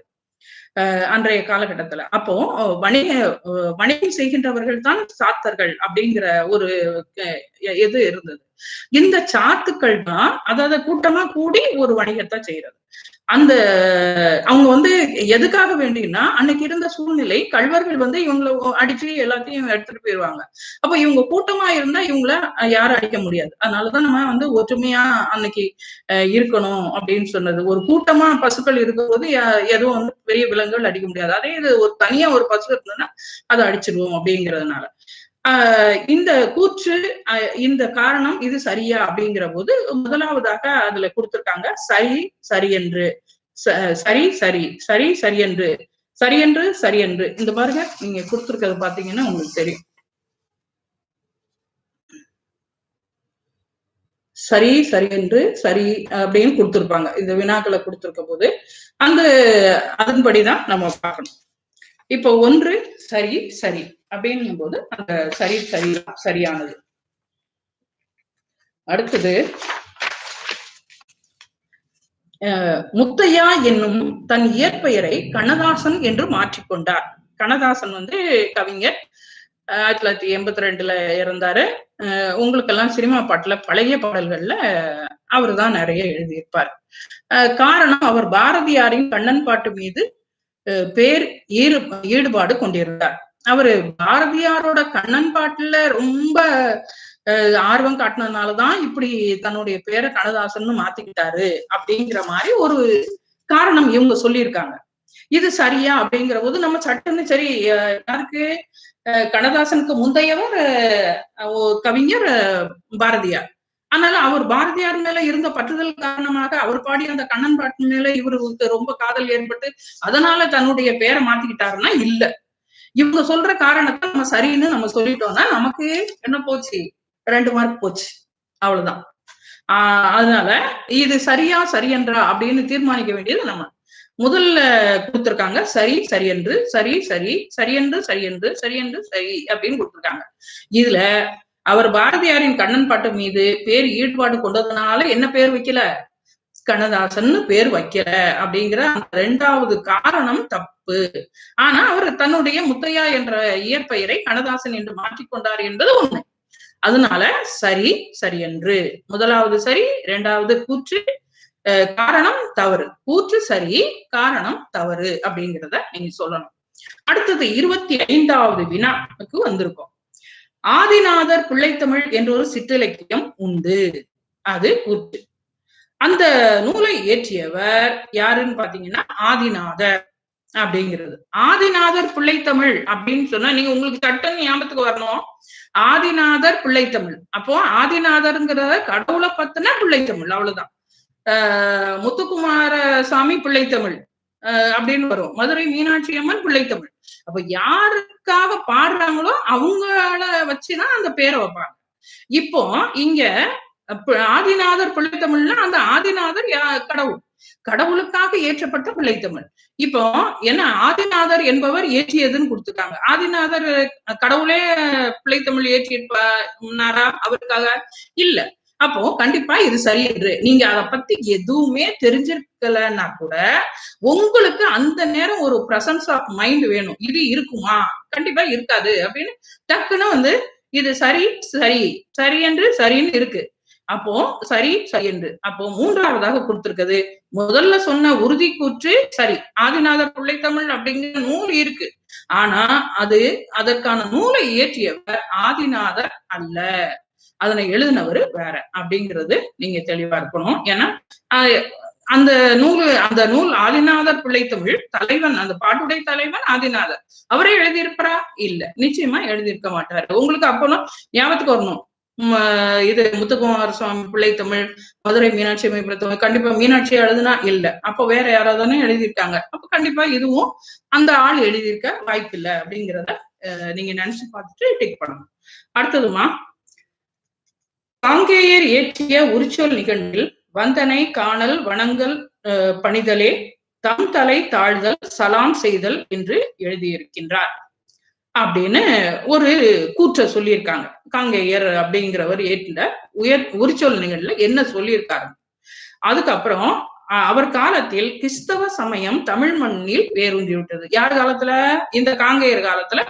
A: அன்றைய காலகட்டத்துல. அப்போ வணிகம் செய்கின்றவர்கள் தான் சாத்தர்கள் அப்படிங்கிற ஒரு இது இருந்தது. இந்த சாத்துக்கள் தான் அதாவது கூட்டமா கூடி ஒரு வணிகத்தை செய்யறது. அந்த அவங்க வந்து எதுக்காக வேண்டினா, அன்னைக்கு இருந்த சூழ்நிலை கள்வர்கள் வந்து இவங்களை அடிச்சு எல்லாத்தையும் எடுத்துட்டு போயிருவாங்க. அப்ப இவங்க கூட்டமா இருந்தா இவங்கள யாரும் அடிக்க முடியாது. அதனாலதான் நம்ம வந்து ஒற்றுமையா அன்னைக்கு இருக்கணும் அப்படின்னு சொன்னது. ஒரு கூட்டமா பசுக்கள் இருக்கும்போது எதுவும் வந்து பெரிய விலங்குகள் அடிக்க முடியாது. அதே இது ஒரு தனியா ஒரு பசு இருந்ததுன்னா அதை அடிச்சிருவோம் அப்படிங்கிறதுனால. இந்த கூற்று, இந்த காரணம் இது சரியா அப்படிங்கிற போது முதலாவதாக அதுல கொடுத்திருக்காங்க சரி சரி என்று, சரி சரி சரி சரி என்று, சரியென்று சரியென்று இந்த பாருங்க, நீங்க கொடுத்துருக்கிறது பாத்தீங்கன்னா உங்களுக்கு தெரியும். சரி சரியென்று சரி அப்படின்னு கொடுத்திருப்பாங்க. இந்த வினாக்களை கொடுத்திருக்க போது அந்த அதன்படிதான் நம்ம பார்க்கணும். இப்போ ஒன்று சரி சரி அப்படின்னும் போது அந்த சரி சரி சரியானது. அடுத்தது முத்தையா என்னும் தன் இயற்பெயரை கண்ணதாசன் என்று மாற்றிக்கொண்டார். கண்ணதாசன் கவிஞர் 1982 இறந்தாரு. உங்களுக்கெல்லாம் சினிமா பாட்டுல பழைய பாடல்கள்ல அவரு தான் நிறைய எழுதியிருப்பார். காரணம், அவர் பாரதியாரின் கண்ணன் பாட்டு மீது பேர் ஈடுபாடு கொண்டிருந்தார். அவரு பாரதியாரோட கண்ணன் பாட்டுல ரொம்ப ஆர்வம் காட்டினதுனாலதான் இப்படி தன்னுடைய பேரை கண்ணதாசன் மாத்திக்கிட்டாரு அப்படிங்கிற மாதிரி ஒரு காரணம் இவங்க சொல்லியிருக்காங்க. இது சரியா அப்படிங்கிற போது நம்ம சட்டுன்னு சரி, யாருக்கு, கண்ணதாசனுக்கு முந்தையவர் கவிஞர் பாரதியார். அதனால அவர் பாரதியார் மேல இருந்த பற்றுதல் காரணமாக அவர் பாடிய அந்த கண்ணன் பாட்டு மேல இவருக்கு ரொம்ப காதல் ஏற்பட்டு அதனால தன்னுடைய பேரை மாத்திக்கிட்டாருன்னா இல்ல. இவங்க சொல்ற காரணத்தை நம்ம சரின்னு நம்ம சொல்லிட்டோம்னா நமக்கு என்ன போச்சு, 2 மார்க் போச்சு, அவ்வளவுதான். அதனால இது சரியா சரியென்றா அப்படின்னு தீர்மானிக்க வேண்டியது நம்ம. முதல்ல கொடுத்திருக்காங்க சரி சரியென்று சரி சரி சரியென்று சரியென்று சரியென்று சரி அப்படின்னு கொடுத்திருக்காங்க. இதுல அவர் பாரதியாரின் கண்ணன் பாட்டு மீது பேர் ஈடுபாடு கொண்டதுனால என்ன பேர் வைக்கல, கண்ணதாசன் பேர் வைக்கல அப்படிங்கிற அந்த 2வது காரணம் தப்பு. ஆனா அவர் தன்னுடைய முத்தையா என்ற இயற்பெயரை கண்ணதாசன் என்று மாற்றிக்கொண்டார் என்பது உண்மை. அதனால சரி சரியென்று, முதலாவது சரி, 2வது கூற்று காரணம் தவறு, கூற்று சரி காரணம் தவறு அப்படிங்கிறத நீங்க சொல்லணும். அடுத்தது 25வது வினாவுக்கு வந்திருக்கோம். ஆதிநாதர் பிள்ளைத்தமிழ் என்ற ஒரு சிற்றிலக்கியம் உண்டு, அது கூற்று. அந்த நூலை இயற்றியவர் யாருன்னு பாத்தீங்கன்னா ஆதிநாதர் அப்படிங்கிறது. ஆதிநாதர் பிள்ளைத்தமிழ் அப்படின்னு சொன்னா நீங்க உங்களுக்கு சட்டன் ஞாபகத்துக்கு வரணும், ஆதிநாதர் பிள்ளைத்தமிழ். அப்போ ஆதிநாதர்ங்கிறத கடவுளை பத்தின பிள்ளைத்தமிழ், அவ்வளவுதான். முத்துக்குமார சாமி பிள்ளைத்தமிழ் அப்படின்னு வரும், மதுரை மீனாட்சி அம்மன் பிள்ளைத்தமிழ். அப்ப யாருக்காக பாடுறாங்களோ அவங்கள வச்சுதான் அந்த பேரை வைப்பாங்க. இப்போ இங்க ஆதிநாதர் பிள்ளைத்தமிழ்னா அந்த ஆதிநாதர் கடவுள், கடவுளுக்காக ஏற்றப்பட்ட பிள்ளைத்தமிழ். இப்போ என்ன ஆதிநாதர் என்பவர் ஏற்றியதுன்னு கொடுத்துருக்காங்க. ஆதிநாதர் கடவுளே பிள்ளைத்தமிழ் ஏற்றிருப்பாரா அவருக்காக? இல்ல. அப்போ கண்டிப்பா இது சரி என்று நீங்க அதை பத்தி எதுவுமே தெரிஞ்சிருக்கலன்னா கூட உங்களுக்கு அந்த நேரம் ஒரு பிரசன்ஸ் ஆஃப் மைண்ட் வேணும். இது இருக்குமா, கண்டிப்பா இருக்காது அப்படின்னு டக்குன்னு இது சரி சரி சரி என்று சரின்னு இருக்கு, அப்போ சரி சரி என்று. அப்போ 3வதாக கொடுத்திருக்கிறது முதல்ல சொன்ன உறுதி கூற்று சரி, ஆதிநாதர் பிள்ளைத்தமிழ் அப்படிங்கிற நூல் இருக்கு, ஆனா அதற்கான நூலை இயற்றியவர் ஆதிநாதர் அல்ல, அதனை எழுதினவர் வேற அப்படிங்கிறது நீங்க தெளிவா இருக்கணும். ஏன்னா அந்த நூல் ஆதிநாதர் பிள்ளைத்தமிழ் தலைவன், அந்த பாட்டுடைய தலைவன் ஆதிநாதர், அவரே எழுதியிருப்பாரா? இல்ல, நிச்சயமா எழுதியிருக்க மாட்டாரு. உங்களுக்கு அப்போலாம் ஞாபகத்துக்கு வரணும், இது முத்துக்குமார சுவாமி பிள்ளைத்தமிழ், மதுரை மீனாட்சி அம்மை பிள்ளைத்தமிழ், கண்டிப்பா மீனாட்சி எழுதுனா இல்ல, அப்ப வேற யாராவது எழுதியிருக்காங்க, அப்ப கண்டிப்பா இதுவும் அந்த ஆள் எழுதியிருக்க வாய்ப்பு இல்லை அப்படிங்கிறத நீங்க நினைச்சு பார்த்துட்டு டிக் பண்ணணும். அடுத்ததுமா, காங்கேயர் இயற்றிய உரிச்சொல் நிகழ்வில் வந்தனை காணல் வணங்கல் பணிதலே தம் தலை தாழ்தல் சலாம் செய்தல் என்று எழுதியிருக்கின்றார் அப்படின்னு ஒரு கூற்ற சொல்லியிருக்காங்க. காங்கேயர் அப்படிங்கிறவர் ஏற்ற உரிச்சொல் நிகழ்ல என்ன சொல்லியிருக்காரு. அதுக்கப்புறம் அவர் காலத்தில் கிறிஸ்தவ சமயம் தமிழ் மண்ணில் வேரூன்றி விட்டது. யார் காலத்துல? இந்த காங்கேயர் காலத்துல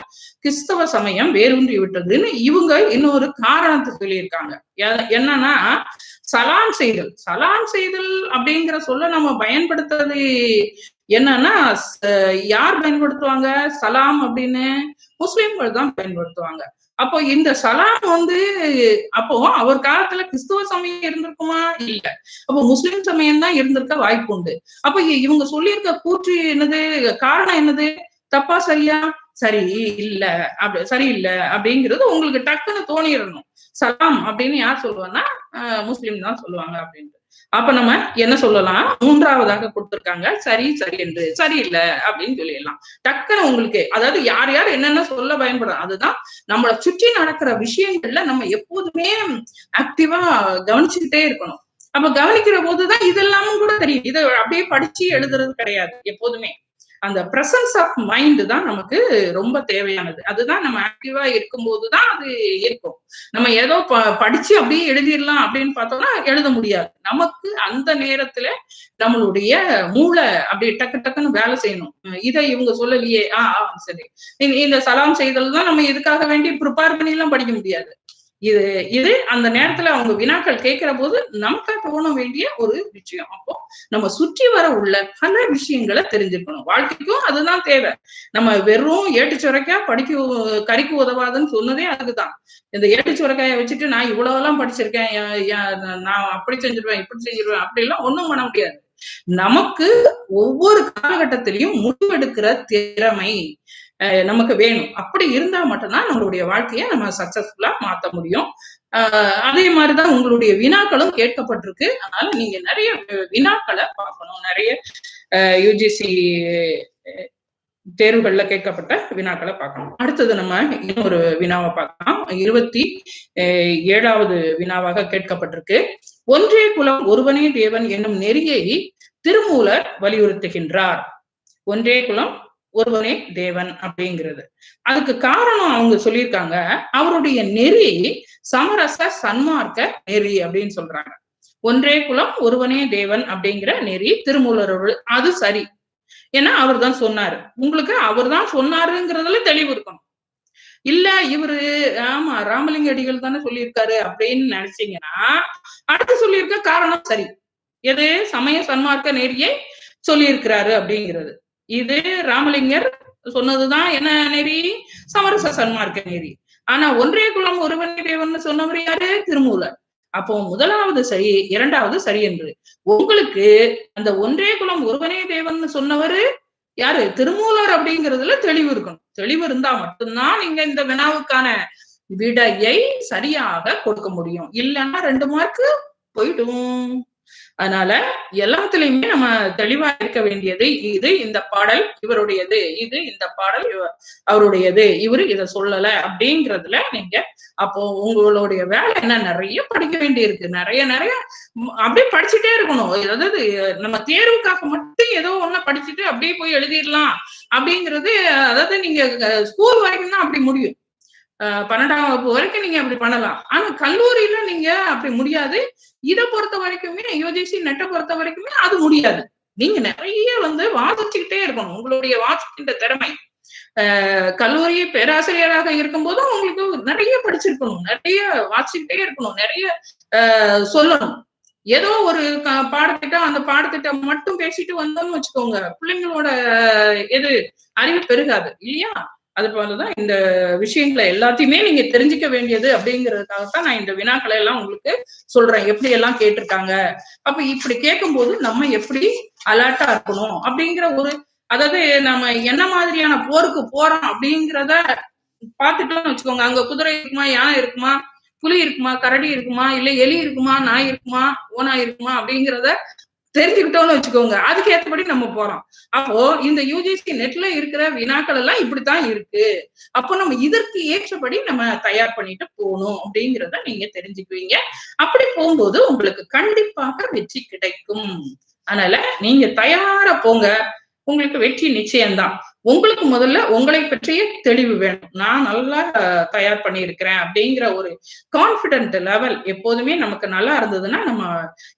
A: கிறிஸ்தவ சமயம் வேரூன்றி விட்டதுன்னு இவங்க இன்னொரு காரணத்தை சொல்லியிருக்காங்க. என்னன்னா சலாம் செய்தல். சலாம் செய்தல் அப்படிங்கிற சொல்ல நம்ம பயன்படுத்துறது என்னன்னா, யார் பயன்படுத்துவாங்க சலாம் அப்படின்னு? முஸ்லிம்கள் தான் பயன்படுத்துவாங்க. அப்போ இந்த சலாம் அப்போ அவர் காலத்துல கிறிஸ்துவ சமயம் இருந்திருக்குமா? இல்ல. அப்போ முஸ்லிம் சமயம் தான் இருந்திருக்க வாய்ப்பு உண்டு. அப்ப இவங்க சொல்லியிருக்க கூற்று என்னது, காரணம் என்னது, தப்பா சரியா? சரி இல்ல, சரியில்லை அப்படிங்கிறது உங்களுக்கு டக்குன்னு தோணிடணும். சலாம் அப்படின்னு யார் சொல்லுவாங்கன்னா முஸ்லிம் தான் சொல்லுவாங்க அப்படின்ட்டு. அப்ப நம்ம என்ன சொல்லலாம், மூன்றாவதாக கொடுத்திருக்காங்க சரி சரி என்று, சரியில்லை அப்படின்னு சொல்லிடலாம் டக்குன்னு உங்களுக்கு. அதாவது யார் யார் என்னென்ன சொல்ல பயன்படும், அதுதான் நம்மளை சுற்றி நடக்கிற விஷயங்கள்ல நம்ம எப்போதுமே ஆக்டிவா கவனிச்சுக்கிட்டே இருக்கணும். அப்ப கவனிக்கிற போதுதான் இதெல்லாமும் கூட தெரியும். இதை அப்படியே படிச்சு எழுதுறது கிடையாது எப்போதுமே. அந்த பிரசன்ஸ் ஆஃப் மைண்ட் தான் நமக்கு ரொம்ப தேவையானது. அதுதான் நம்ம ஆக்டிவா இருக்கும் போதுதான் அது இருக்கும். நம்ம ஏதோ படிச்சு அப்படியே எழுதிடலாம் அப்படின்னு பார்த்தோம்னா எழுத முடியாது. நமக்கு அந்த நேரத்துல நம்மளுடைய மூளை அப்படியே டக்கு டக்குன்னு வேலை செய்யணும். இதை இவங்க சொல்லலையே, சரி, இந்த சலாம் செய்தல் தான் நம்ம இதுக்காக வேண்டி ப்ரிப்பேர் பண்ணி எல்லாம் படிக்க முடியாது. இது அந்த நேரத்துல அவங்க வினாக்கள் கேட்கிற போது நமக்கு தோண வேண்டிய ஒரு விஷயம். அப்போ நம்ம சுற்றி வர உள்ள பல விஷயங்களை தெரிஞ்சுக்கணும். வாழ்க்கைக்கும் அதுதான் தேவை. நம்ம வெறும் ஏட்டு சுரைக்கா கறிக்கு உதவாதுன்னு சொன்னதே அதுதான். இந்த ஏட்டு சுரைக்காயை வச்சுட்டு நான் இவ்வளவு எல்லாம் படிச்சிருக்கேன், நான் அப்படி செஞ்சிருவேன் இப்படி செஞ்சிருவேன் அப்படி எல்லாம் ஒண்ணும் பண்ண முடியாது. நமக்கு ஒவ்வொரு காலகட்டத்திலையும் முடிவெடுக்கிற திறமை நமக்கு வேணும். அப்படி இருந்தா மட்டும்தான் நம்மளுடைய வாழ்க்கையை நம்ம சக்சஸ்ஃபுல்லா மாத்த முடியும். அதே மாதிரிதான் உங்களுடைய வினாக்களும் கேட்கப்பட்டிருக்கு. அதனால நீங்க நிறைய வினாக்களை பார்க்கணும். நிறைய யுஜிசி தேர்வுகள்ல கேட்கப்பட்ட வினாக்களை பார்க்கணும். அடுத்தது நம்ம இன்னொரு வினாவை பார்க்கலாம். 27வது வினாவாக கேட்கப்பட்டிருக்கு. ஒன்றே குலம் ஒருவனே தேவன் என்னும் நெறியை திருமூலர் வலியுறுத்துகின்றார். ஒன்றே குலம் ஒருவனே தேவன் அப்படிங்கிறது. அதுக்கு காரணம் அவங்க சொல்லியிருக்காங்க, அவருடைய நெறி சமரச சன்மார்க்க நெறி அப்படின்னு சொல்றாங்க. ஒன்றே குலம் ஒருவனே தேவன் அப்படிங்கிற நெறி திருமூலரோடு, அது சரி. ஏன்னா அவர் தான் சொன்னாரு. உங்களுக்கு அவர் தான் சொன்னாருங்கிறதுல தெளிவு இருக்கணும். இல்ல இவரு ஆமா ராமலிங்க அடிகள் தானே சொல்லியிருக்காரு அப்படின்னு நினைச்சீங்கன்னா அடுத்து சொல்லியிருக்க காரணம் சரி. எது சமய சன்மார்க்க நெறியை சொல்லியிருக்கிறாரு அப்படிங்கிறது. இது ராமலிங்கர் சொன்னதுதான் என்ன நெறி, சமரச சன்மார்க்க நெறி. ஆனா ஒன்றே குலம் ஒருவனே தேவன் சொன்னவர் யாரு, திருமூலர். அப்போ முதலாவது சரி, இரண்டாவது சரி என்று. உங்களுக்கு அந்த ஒன்றே குலம் ஒருவனே தேவன் சொன்னவரு யாரு, திருமூலர் அப்படிங்கிறதுல தெளிவு இருக்கணும். தெளிவு இருந்தா மட்டும்தான் நீங்க இந்த வினாவுக்கான விடையை சரியாக கொடுக்க முடியும். இல்லைன்னா 2 மார்க்கு போயிடும். அதனால எல்லாத்துலயுமே நம்ம தெளிவா இருக்க வேண்டியது, இது இந்த பாடல் இவருடையது, இது இந்த பாடல் அவருடையது, இவரு இதை சொல்லல அப்படிங்கிறதுல நீங்க அப்போ உங்களுடைய வேலை என்ன, நிறைய படிக்க வேண்டி இருக்கு. நிறைய நிறைய அப்படியே படிச்சுட்டே இருக்கணும். அதாவது நம்ம தேர்வுக்காக மட்டும் ஏதோ ஒண்ணு படிச்சுட்டு அப்படியே போய் எழுதிடலாம் அப்படிங்கிறது, அதாவது நீங்க ஸ்கூல் வரைக்கும் தான் அப்படி முடியும். 12ஆம் வகுப்பு வரைக்கும் நீங்க அப்படி பண்ணலாம். ஆனா கல்லூரியில நீங்க அப்படி முடியாது. இதை பொறுத்த வரைக்குமே யுஜிசி நெட்டை பொறுத்த வரைக்குமே அது முடியாது. நீங்க நிறைய வாசிச்சுக்கிட்டே இருக்கணும். உங்களுடைய வாசிக்கின்ற திறமை கல்லூரி பேராசிரியராக இருக்கும் போதும் உங்களுக்கு நிறைய படிச்சிருக்கணும், நிறைய வாசிச்சுக்கிட்டே இருக்கணும், நிறைய சொல்லணும். ஏதோ ஒரு பாடத்திட்டம், அந்த பாடத்திட்டம் மட்டும் பேசிட்டு வந்தோம்னு வச்சுக்கோங்க, பிள்ளைங்களோட எது அறிவு பெருகாது இல்லையா? அது போலதான் இந்த விஷயங்களை எல்லாத்தையுமே நீங்க தெரிஞ்சுக்க வேண்டியது அப்படிங்கிறதுக்காகத்தான் நான் இந்த வினாக்களை எல்லாம் உங்களுக்கு சொல்றேன், எப்படி எல்லாம் கேட்டிருக்காங்க. அப்ப இப்படி கேட்கும் போது நம்ம எப்படி அலர்ட்டா இருக்கணும் அப்படிங்கிற ஒரு, அதாவது நம்ம என்ன மாதிரியான போருக்கு போறோம் அப்படிங்கிறத பாத்துட்டோம்னு வச்சுக்கோங்க. அங்க குதிரை இருக்குமா, யானை இருக்குமா, புலி இருக்குமா, கரடி இருக்குமா, இல்ல எலி இருக்குமா, நாய் இருக்குமா, ஓனாய் இருக்குமா அப்படிங்கிறத தெரிஞ்சுக்கிட்டோம்னு வச்சுக்கோங்க. அதுக்கு ஏற்றபடி நம்ம போறோம். அப்போ இந்த யுஜிசி நெட்ல இருக்கிற வினாக்கள் எல்லாம் இப்படித்தான் இருக்கு. அப்போ நம்ம இதற்கு ஏற்றபடி நம்ம தயார் பண்ணிட்டு போகணும் அப்படிங்கிறத நீங்க தெரிஞ்சுக்குவீங்க. அப்படி போகும்போது உங்களுக்கு கண்டிப்பாக வெற்றி கிடைக்கும். அதனால நீங்க தயாரா போங்க, உங்களுக்கு வெற்றி நிச்சயம்தான். உங்களுக்கு முதல்ல உங்களை பற்றிய தெளிவு வேணும். நான் நல்லா தயார் பண்ணியிருக்கிறேன் அப்படிங்கிற ஒரு கான்பிடென்ட் லெவல் எப்போதுமே நமக்கு நல்லா இருந்ததுன்னா நம்ம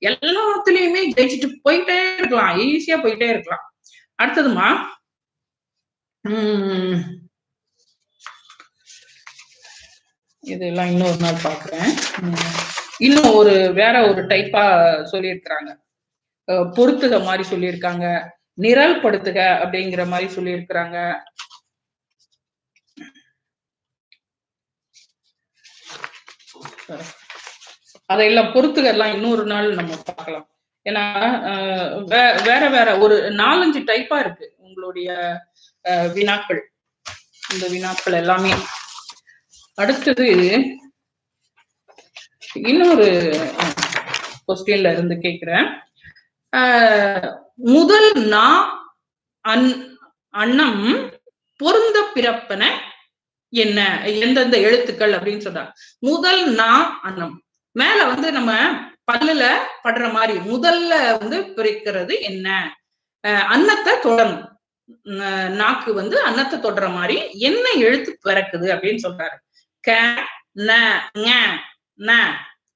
A: எல்லாத்துலயுமே ஜெயிச்சுட்டு போயிட்டே இருக்கலாம், ஈஸியா போயிட்டே இருக்கலாம். அடுத்ததுமா இதெல்லாம் இன்னொரு நாள் பாக்குறேன். இன்னும் வேற ஒரு டைப்பா சொல்லியிருக்கிறாங்க, பொறுத்துக மாதிரி சொல்லியிருக்காங்க, நிரல் படுத்துக அப்படிங்கிற மாதிரி சொல்லியிருக்கிறாங்க. அதையெல்லாம் பொறுத்துகெல்லாம் இன்னொரு நாள் நம்ம பார்க்கலாம். ஏன்னா வேற வேற ஒரு 4-5 டைப்பா இருக்கு உங்களுடைய வினாக்கள், இந்த வினாக்கள் எல்லாமே. அடுத்தது இன்னொரு கொஸ்டின்ல இருந்து கேட்கிறேன். முதல் நா அன்னம் பொருந்த பிறப்பன என்ன, எந்தெந்த எழுத்துக்கள் அப்படின்னு சொல்றாங்க. முதல் நா அன்னம் மேல வந்து நம்ம பல்லுல படுற மாதிரி முதல்ல வந்து பிரிக்கிறது என்ன, அன்னத்தை தொடரும், நாக்கு வந்து அன்னத்தை தொடர மாதிரி என்ன எழுத்து பிறக்குது அப்படின்னு சொல்றாரு. க ந ந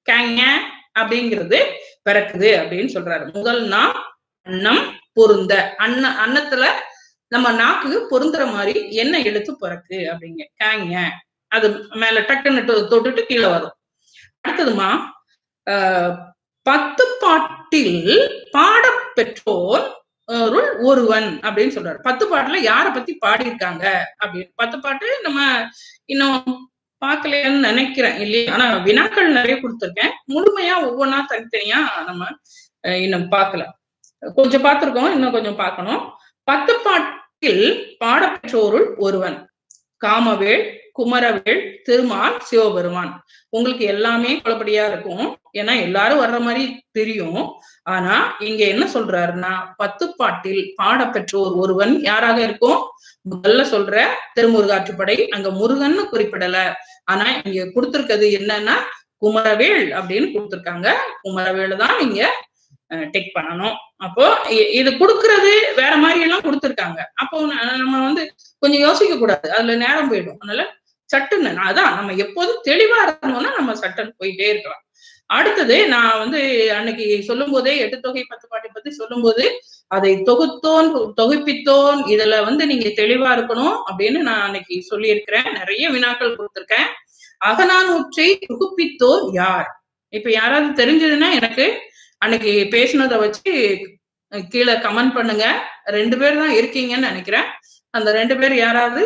A: கங்க அப்படிங்கிறது பிறக்குது அப்படின்னு சொல்றாரு. முதல் நா அன்னம் பொருந்த, அன்னத்துல நம்ம நாக்கு பொருந்துற மாதிரி என்ன எழுத்து பிறக்கு அப்படிங்க. காங்க அது மேல டக்குன்னு தொட்டுட்டு கீழே வரும். அடுத்ததுமா பத்து பாட்டில் பாட பெற்றோர் ஒருவன் அப்படின்னு சொல்றாரு. 10 பாட்டுல யார பத்தி பாடியிருக்காங்க அப்படின்னு. 10 பாட்டு நம்ம இன்னும் பார்க்கலையான்னு நினைக்கிறேன் இல்லையா. ஆனா வினாக்கள் நிறைய கொடுத்துருக்கேன். முழுமையா ஒவ்வொன்னா தனித்தனியா நம்ம இன்னும் பார்க்கல. கொஞ்சம் பார்த்திருக்கோம், இன்னும் கொஞ்சம் பார்க்கணும். 10 பாட்டில் பாடப்பெற்றோருள் ஒருவன் காமவேள், குமரவேள், திருமால், சிவபெருமான். உங்களுக்கு எல்லாமே குழப்படியா இருக்கும், ஏன்னா எல்லாரும் வர்ற மாதிரி தெரியும். ஆனா இங்க என்ன சொல்றாருன்னா 10 பாட்டில் பாடப்பெற்றோர் ஒருவன் யாராக இருக்கும். முதல்ல சொல்ற திருமுருகாற்றுப்படை, அங்க முருகன்னு குறிப்பிடல. ஆனா இங்க கொடுத்திருக்கிறது என்னன்னா குமரவேள் அப்படின்னு கொடுத்திருக்காங்க. குமரவேள் தான் இங்க டெக் பண்ணணும். அப்போ இது கொடுக்கறது வேற மாதிரி எல்லாம் கொடுத்திருக்காங்க. அப்போ நம்ம வந்து கொஞ்சம் யோசிக்க கூடாது, அதுல நேரம் போயிடும். அதனால சட்டுன்னு அதான் நம்ம எப்போதும் தெளிவா இருக்கணும்னா நம்ம சட்டுன்னு போயிட்டே இருக்கலாம். அடுத்தது நான் வந்து அன்னைக்கு சொல்லும் போதே 8 தொகை 10 பாட்டை பத்தி சொல்லும் போது அதை தொகுத்தோன் தொகுப்பித்தோன் இதுல வந்து நீங்க தெளிவா இருக்கணும் அப்படின்னு நான் அன்னைக்கு சொல்லி இருக்கிறேன். நிறைய வினாக்கள் கொடுத்திருக்கேன். அகநானூற்றை தொகுப்பித்தோர் யார்? இப்ப யாராவது தெரிஞ்சதுன்னா எனக்கு அன்னைக்கு பேசினதை வச்சு கீழே கமெண்ட் பண்ணுங்க. 2 பேர் தான் இருக்கீங்கன்னு நினைக்கிறேன். அந்த 2 பேர் யாராவது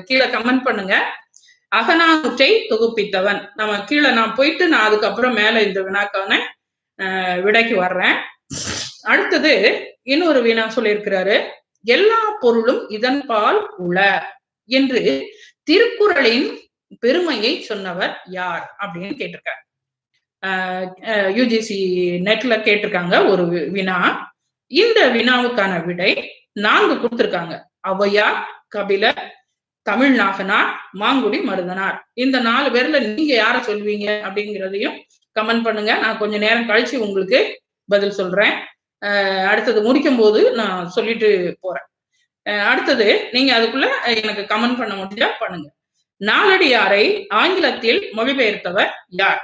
A: கீழே கமெண்ட் பண்ணுங்க. அகநானூற்றை தொகுப்பித்தவன். நம்ம கீழே நான் போயிட்டு நான் அதுக்கப்புறம் மேல இந்த வினாக்கான விடைக்கு வர்றேன். அடுத்தது இன்னொரு வினா சொல்லியிருக்கிறாரு. எல்லா பொருளும் இதன் பால் உள என்று திருக்குறளின் பெருமையை சொன்னவர் யார் அப்படின்னு கேட்டிருக்காரு. யூஜிசி நெட்ல கேட்டிருக்காங்க ஒரு வினா. இந்த வினாவுக்கான விடை 4 கொடுத்திருக்காங்க. ஔவையார், கபிலர், தமிழ்நாகனார், மாங்குடி மருதனார். இந்த 4 பேர்ல நீங்க யார சொல்வீங்க அப்படிங்கிறதையும் கமெண்ட் பண்ணுங்க. நான் கொஞ்ச நேரம் கழிச்சு உங்களுக்கு பதில் சொல்றேன். அடுத்தது முடிக்கும் போது நான் சொல்லிட்டு போறேன். அடுத்தது நீங்க அதுக்குள்ள எனக்கு கமெண்ட் பண்ண முடிஞ்சா பண்ணுங்க. நாலடியாரை ஆங்கிலத்தில் மொழிபெயர்த்தவர் யார்?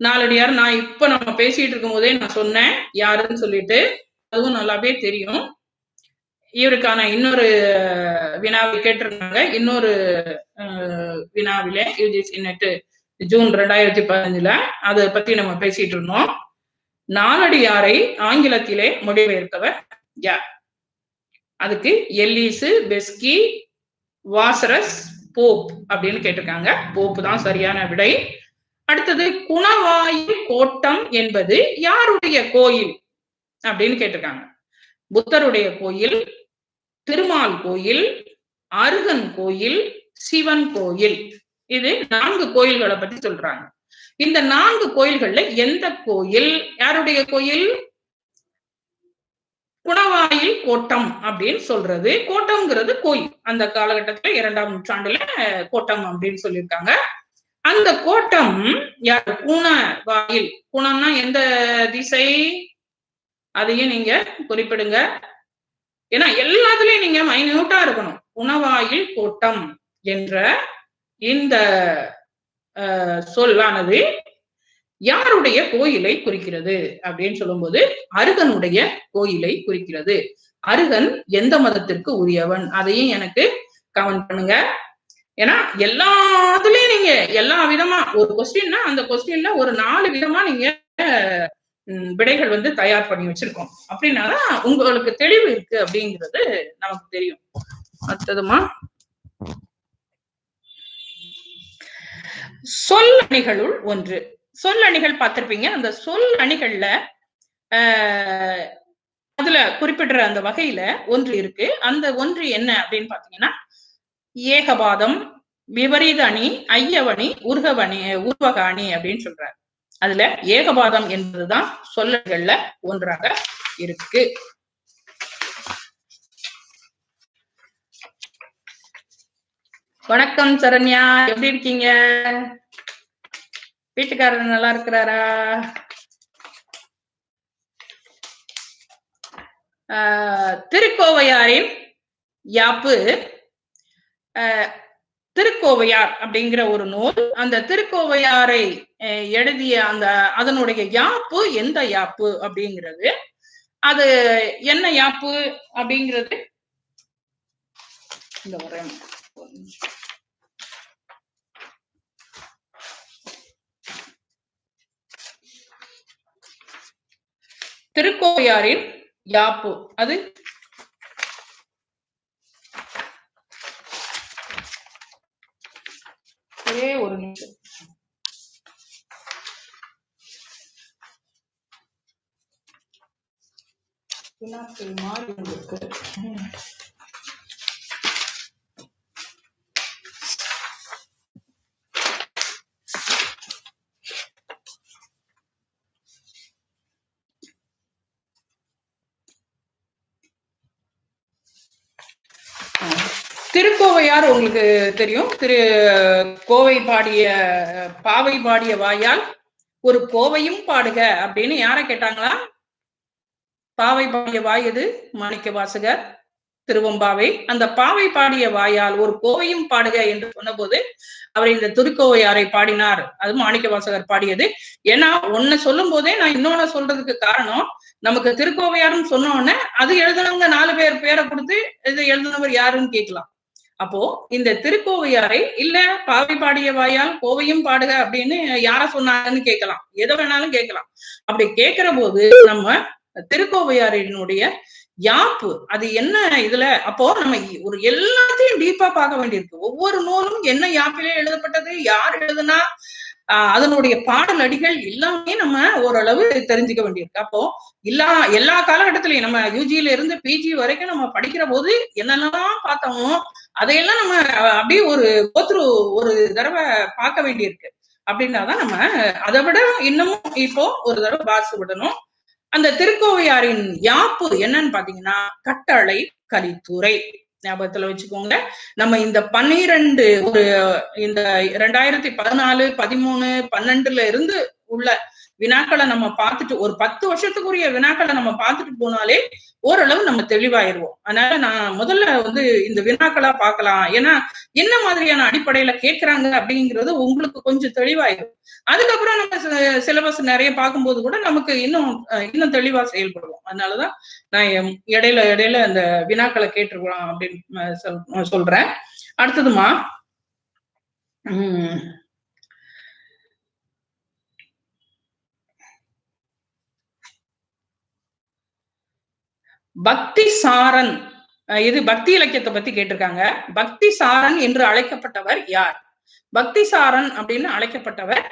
A: நாலடியார் நான் இப்ப நம்ம பேசிட்டு இருக்கும் போதே நான் சொன்னேன் யாருன்னு சொல்லிட்டு, அதுவும் நல்லாவே தெரியும். இவருக்கான இன்னொரு வினாவை கேட்டிருந்தாங்க. இன்னொரு வினாவிலே யூஜிசி நெட் ஜூன் 2015 அதை பத்தி நம்ம பேசிட்டு இருந்தோம். நாலடியாரை ஆங்கிலத்திலே மொழிபெயர்த்தவர் யார்? அதுக்கு எல்லீசு, பெஸ்கி, வாசரஸ், போப் அப்படின்னு கேட்டிருக்காங்க. போப் தான் சரியான விடை. அடுத்தது குணவாயில் கோட்டம் என்பது யாருடைய கோயில் அப்படின்னு கேட்டிருக்காங்க. புத்தருடைய கோயில், திருமால் கோயில், அருகன் கோயில், சிவன் கோயில். இது 4 கோயில்களை பத்தி சொல்றாங்க. இந்த 4 கோயில்கள்ல எந்த கோயில் யாருடைய கோயில்? குணவாயில் கோட்டம் அப்படின்னு சொல்றது. கோட்டம்ங்கிறது கோயில். அந்த காலகட்டத்துல 2ஆம் நூற்றாண்டுல கோட்டம் அப்படின்னு சொல்லியிருக்காங்க. அந்த கோட்டம் யார்? குணவாயில். குணம்னா எந்த திசை? அதையும் நீங்க குறிப்பிடுங்க. ஏன்னா எல்லாத்துலயும் நீங்க மைன்யூட்டா இருக்கணும். குணவாயில் கோட்டம் என்ற இந்த சொல்லானது யாருடைய கோயிலை குறிக்கிறது அப்படின்னு சொல்லும்போது அருகனுடைய கோயிலை குறிக்கிறது. அருகன் எந்த மதத்திற்கு உரியவன்? அதையும் எனக்கு கமெண்ட் பண்ணுங்க. ஏன்னா எல்லாத்துலயும் நீங்க எல்லா விதமா ஒரு கொஸ்டின்னா அந்த கொஸ்டின்ல ஒரு 4 விதமா நீங்க விடைகள் வந்து தயார் பண்ணி வச்சிருக்கோம். அப்படின்னாதான் உங்களுக்கு தெளிவு இருக்கு அப்படிங்கிறது நமக்கு தெரியும். அடுத்ததுமா சொல் அணிகளுள் ஒன்று. சொல் அணிகள் பார்த்திருப்பீங்க. அந்த சொல் அணிகள்ல அதுல குறிப்பிடுற அந்த வகையில ஒன்று இருக்கு. அந்த ஒன்று என்ன அப்படின்னு பாத்தீங்கன்னா ஏகபாதம், விபரீத அணி, ஐயவணி, உருவக அணி அப்படின்னு சொல்றாரு. அதுல ஏகபாதம் என்பதுதான் சொல்லல்கள்ல ஒன்றாக இருக்கு. வணக்கம் சரண்யா, எப்படி இருக்கீங்க? வீட்டுக்காரர் நல்லா இருக்கிறாரா? திருக்கோவையாரின் யாப்பு, திருக்கோவையார் அப்படிங்கிற ஒரு நூல். அந்த திருக்கோவையாரை எழுதிய அந்த அதனுடைய யாப்பு எந்த யாப்பு அப்படிங்கிறது, அது என்ன யாப்பு அப்படிங்கிறது இந்த வரேன். திருக்கோவையாரின் யாப்பு அது ஒரே ஒரு நிமிஷம். மாறி இருக்கு. திருக்கோவையார் உங்களுக்கு தெரியும். கோவை பாடிய பாவை பாடிய வாயால் ஒரு கோவையும் பாடுக அப்படின்னு யார கேட்டாங்களா? பாவை பாடிய வாய் எது? மாணிக்க வாசகர் திருவம்பாவை. அந்த பாவை பாடிய வாயால் ஒரு கோவையும் பாடுக என்று சொன்ன போது அவர் இந்த திருக்கோவையாரை பாடினார். அது மாணிக்க வாசகர் பாடியது. ஏன்னா ஒன்னு சொல்லும் போதே நான் இன்னொன்னு சொல்றதுக்கு காரணம், நமக்கு திருக்கோவையாருன்னு சொன்ன உடனே அது எழுதுனவங்க 4 பேர் பேரை கொடுத்து இது எழுதுனவர் யாருன்னு கேட்கலாம். அப்போ இந்த திருக்கோவையாரை இல்ல பாவை பாடிய வாயால் கோவையும் பாடுக அப்படின்னு யார சொன்னாங்கன்னு கேட்கலாம், எதை வேணாலும் கேட்கலாம். அப்படி கேட்கிற போது நம்ம திருக்கோவையாரினுடைய யாப்பு அது என்ன இதுல, அப்போ நம்ம ஒரு எல்லாத்தையும் டீப்பா பார்க்க வேண்டியிருக்கு. ஒவ்வொரு நூலும் என்ன யாப்பிலே எழுதப்பட்டது, யார் எழுதுனா, அதனுடைய பாடல் அடிகள் எல்லாமே நம்ம ஓரளவு தெரிஞ்சுக்க வேண்டியிருக்கு. அப்போ எல்லா காலகட்டத்திலையும் நம்ம யூஜியில இருந்து பிஜி வரைக்கும் நம்ம படிக்கிற போது என்னென்னலாம் பார்த்தோமோ அதையெல்லாம் நம்ம அப்படியே ஒரு தடவை பார்க்க வேண்டியிருக்கு. அப்படின்னாதான் நம்ம அதை விட இன்னமும் இப்போ ஒரு தடவை வாசி விடணும். அந்த திருக்கோவையாரின் யாப்பு என்னன்னு பாத்தீங்கன்னா கட்டளை கலித்துறை. ஞாபகத்துல வச்சுக்கோங்க. நம்ம இந்த 12 இந்த 2014, 13, 12 இருந்து உள்ள வினாக்களை நம்ம பார்த்துட்டு ஒரு 10 வருஷத்துக்குரிய வினாக்களை நம்ம பார்த்துட்டு போனாலே ஓரளவு நம்ம தெளிவாயிருவோம். அதனால நான் முதல்ல இந்த வினாக்களா பார்க்கலாம். ஏன்னா என்ன மாதிரியான அடிப்படையில கேட்கறாங்க அப்படிங்கிறது உங்களுக்கு கொஞ்சம் தெளிவாயிரும். அதுக்கப்புறம் நம்ம சிலபஸ் நிறைய பார்க்கும்போது கூட நமக்கு இன்னும் தெளிவா செயல்படுவோம். அதனாலதான் நான் இடையில அந்த வினாக்களை கேட்டுருக்கலாம் அப்படின்னு சொல்றேன். அடுத்ததுமா பக்தி சாரன், இது பக்தி இலக்கியத்தை பத்தி கேட்டிருக்காங்க. பக்தி சாரன் என்று அழைக்கப்பட்டவர் யார்? பக்தி சாரன் அப்படின்னு அழைக்கப்பட்டவர்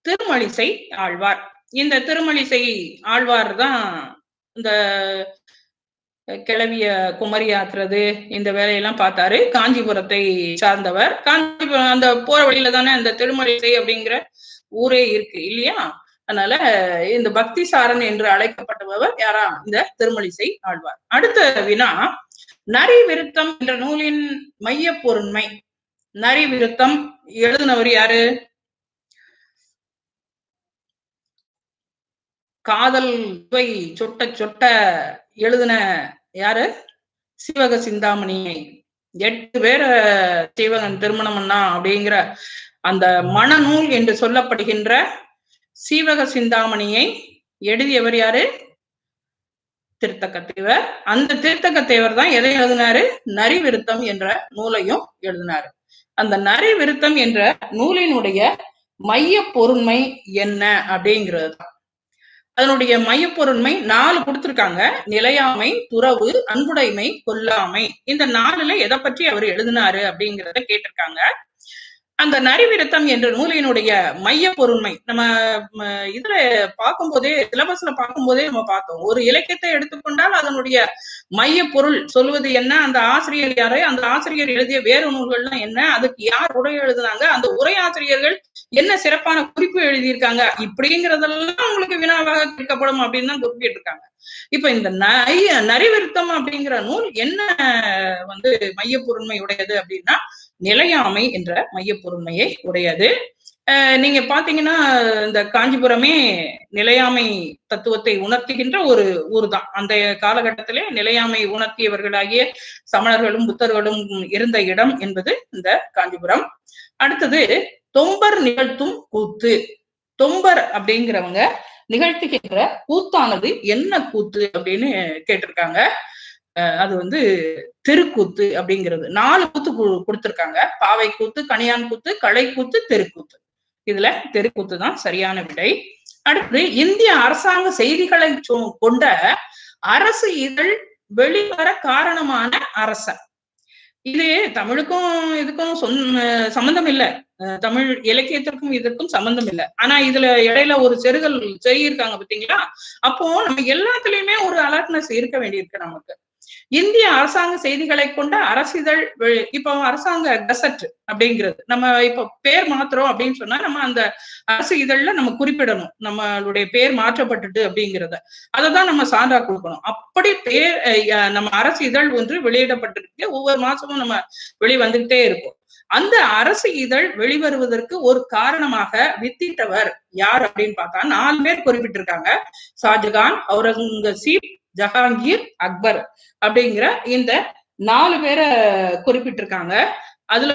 A: திருமழிசை ஆழ்வார். இந்த திருமழிசை ஆழ்வார் தான் இந்த கிளவிய குமரியாக்குறது இந்த வேலையெல்லாம் பார்த்தாரு. காஞ்சிபுரத்தை சார்ந்தவர். காஞ்சிபுரம் அந்த போற வழியில தானே இந்த திருமழிசை அப்படிங்கிற ஊரே இருக்கு இல்லையா? அதனால இந்த பக்தி சாரன் என்று அழைக்கப்பட்டவர் யாரா? இந்த திருமழிசை ஆழ்வார். அடுத்த வினா, நரி விருத்தம் என்ற நூலின் மைய பொருண்மை. நரி விருத்தம் எழுதினவர் யாரு? காதல் சொட்ட சொட்ட எழுதின யாரு? சீவக சிந்தாமணியை. 8 பேரை சீவகன் திருமணம் பண்ணா அப்படிங்கிற அந்த மனநூல் என்று சொல்லப்படுகின்ற சீவக சிந்தாமணியை எழுதியவர் யாரு? திருத்தக்கத்தேவர். அந்த திருத்தக்கத்தேவர் தான் எதை எழுதினாரு? நரி விருத்தம் என்ற நூலையும் எழுதினாரு. அந்த நரி விருத்தம் என்ற நூலினுடைய மைய பொருண்மை என்ன அப்படிங்கிறது தான். அதனுடைய மையப்பொருண்மை 4 கொடுத்திருக்காங்க. நிலையாமை, துறவு, அன்புடைமை, கொல்லாமை. இந்த 4ல எதை பற்றி அவர் எழுதினாரு அப்படிங்கிறத கேட்டிருக்காங்க. அந்த நரிவிருத்தம் என்ற நூலினுடைய மைய பொருண்மை நம்ம இதுல பார்க்கும்போதே, சிலபஸ்ல பார்க்கும்போதே நம்ம பார்த்தோம். ஒரு இலக்கியத்தை எடுத்துக்கொண்டால் அதனுடைய மைய பொருள் சொல்வது என்ன, அந்த ஆசிரியர் யாரு, அந்த ஆசிரியர் எழுதிய வேறு நூல்கள்லாம் என்ன, அதுக்கு யார் உரை எழுதுனாங்க, அந்த உரை ஆசிரியர்கள் என்ன சிறப்பான குறிப்பு எழுதியிருக்காங்க, இப்படிங்கிறதெல்லாம் உங்களுக்கு வினாவாக கேட்கப்படும் அப்படின்னு தான் குறிப்பிட்டிருக்காங்க. இப்ப இந்த நரிவிருத்தம் அப்படிங்கிற நூல் என்ன மைய பொருண்மை உடையது அப்படின்னா, நிலையாமை என்ற மைய பொருண்மையை உடையது. நீங்க பாத்தீங்கன்னா இந்த காஞ்சிபுரமே நிலையாமை தத்துவத்தை உணர்த்துகின்ற ஒரு ஊர் தான். அந்த காலகட்டத்திலே நிலையாமை உணர்த்தியவர்களாகிய சமணர்களும் புத்தர்களும் இருந்த இடம் என்பது இந்த காஞ்சிபுரம். அடுத்தது தொம்பர் நிகழ்த்தும் கூத்து. தொம்பர் அப்படிங்கிறவங்க நிகழ்த்துகின்ற கூத்தானது என்ன கூத்து அப்படின்னு கேட்டிருக்காங்க. அது தெருக்கூத்து அப்படிங்கிறது. 4 கூத்து கொடுத்திருக்காங்க. பாவை கூத்து, கணியான் கூத்து, களை கூத்து, தெருக்கூத்து. இதுல தெருக்கூத்து தான் சரியான விடை. அடுத்து இந்திய அரசாங்க செய்திகளை கொண்ட அரசு இதழ் வெளிவர காரணமான அரசன். இது தமிழுக்கும் இதுக்கும் சம்பந்தம் இல்லை. தமிழ் இலக்கியத்திற்கும் இதற்கும் சம்பந்தம் இல்லை. ஆனா இதுல இடையில ஒரு செருகல் செய்யிருக்காங்க பாத்தீங்களா? அப்போ நம்ம எல்லாத்துலயுமே ஒரு அலர்ட்னஸ் இருக்க வேண்டியிருக்கு நமக்கு. இந்திய அரசாங்க செய்திகளை கொண்ட அரசிதழ், இப்போ அரசாங்க கசட் அப்படிங்கிறது நம்ம இப்போ பேர் மாத்துறோம் அப்படின்னு சொன்னா நம்ம அந்த அரசு இதழ்ல நம்ம குறிப்பிடணும் நம்மளுடைய பேர் மாற்றப்பட்டுட்டு அப்படிங்கிறத. அததான் நம்ம சான்றா கொடுக்கணும். அப்படி பேர் நம்ம அரசு இதழ் ஒன்று வெளியிடப்பட்டிருக்கு. ஒவ்வொரு மாசமும் நம்ம வெளிவந்துகிட்டே இருக்கும். அந்த அரசு இதழ் வெளிவருவதற்கு ஒரு காரணமாக வித்திட்டவர் யார் அப்படின்னு பார்த்தா 4 பேர் குறிப்பிட்டிருக்காங்க. ஷாஜகான், அவுரங்கசீப், ஜஹாங்கீர், அக்பர் அப்படிங்கிற இந்த 4 பேரை குறிப்பிட்டிருக்காங்க. அதுல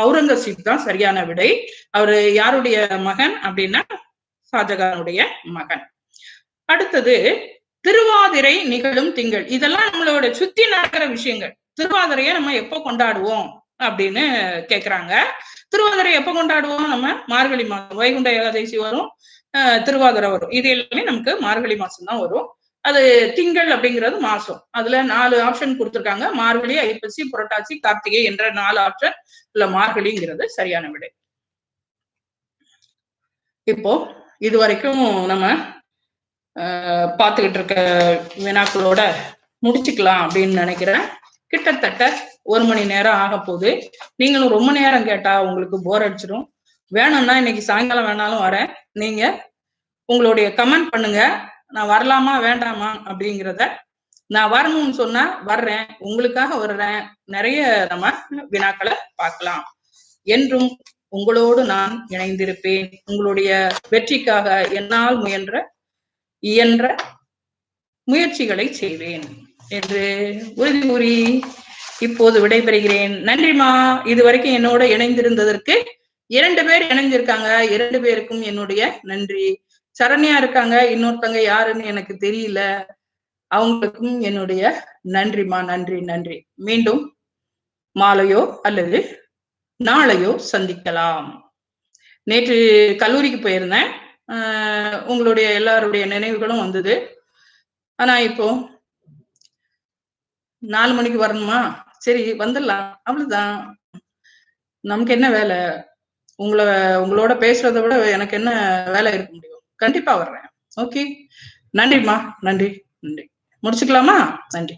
A: அவுரங்கசீப் தான் சரியான விடை. அவரு யாருடைய மகன் அப்படின்னா ஷாஜகானுடைய மகன். அடுத்தது திருவாதிரை நிகழும் திங்கள். இதெல்லாம் நம்மளோட சுத்தி நடக்கிற விஷயங்கள். திருவாதிரையை நம்ம எப்போ கொண்டாடுவோம் அப்படின்னு கேக்குறாங்க. திருவாதிரை எப்ப கொண்டாடுவோம்? நம்ம மார்கழி மாதம். வைகுண்ட ஏகாதசி வரும், திருவாதிரை வரும். இது எல்லாமே நமக்கு மார்கழி மாசம் தான் வரும். அது திங்கள் அப்படிங்கிறது மாசம். அதுல 4 ஆப்ஷன் கொடுத்திருக்காங்க. மார்கழி, ஐப்பசி, புரட்டாசி, கார்த்திகை என்ற 4 ஆப்ஷன் இல்ல மார்கழிங்கிறது சரியான விடை. இப்போ இது வரைக்கும் நம்ம பார்த்துக்கிட்டு இருக்க வினாக்களோட முடிச்சுக்கலாம் அப்படின்னு நினைக்கிறேன். கிட்டத்தட்ட 1 மணி நேரம் ஆக போகுது. நீங்களும் ரொம்ப நேரம் கேட்டா உங்களுக்கு போர் அடிச்சிடும். வேணும்னா இன்னைக்கு சாயங்காலம் வேணாலும் வரேன். நீங்க உங்களுடைய கமெண்ட் பண்ணுங்க. நான் வரலாமா வேண்டாமா அப்படிங்கிறத. நான் வரணும்னு சொன்னா வர்றேன், உங்களுக்காக வர்றேன். நிறைய நம்ம வினாக்களை பார்க்கலாம். என்றும் உங்களோடு நான் இணைந்திருப்பேன். உங்களுடைய வெற்றிக்காக என்னால் இயன்ற முயற்சிகளை செய்வேன் என்று உறுதி கூறி இப்போது விடைபெறுகிறேன். நன்றிமா. இதுவரைக்கும் என்னோட இணைந்திருந்ததற்கு 2 பேர் இணைஞ்சிருக்காங்க. 2 பேருக்கும் என்னுடைய நன்றி. சரண்யா இருக்காங்க, இன்னொருத்தங்க யாருன்னு எனக்கு தெரியல. அவங்களுக்கும் என்னுடைய நன்றிமா. நன்றி நன்றி. மீண்டும் மாலையோ அல்லது நாளையோ சந்திக்கலாம். நேற்று கல்லூரிக்கு போயிருந்தேன். உங்களுடைய எல்லாருடைய நினைவுகளும் வந்தது. ஆனா இப்போ 4 மணிக்கு வரணுமா? சரி வந்துடலாம், அவ்வளவுதான். நமக்கு என்ன வேலை? உங்களோட பேசுறதை விட எனக்கு என்ன வேலை இருக்க முடியும்? கண்டிப்பா வர்றேன். ஓகே, நன்றிம்மா. நன்றி நன்றி. முடிச்சுக்கலாமா? நன்றி.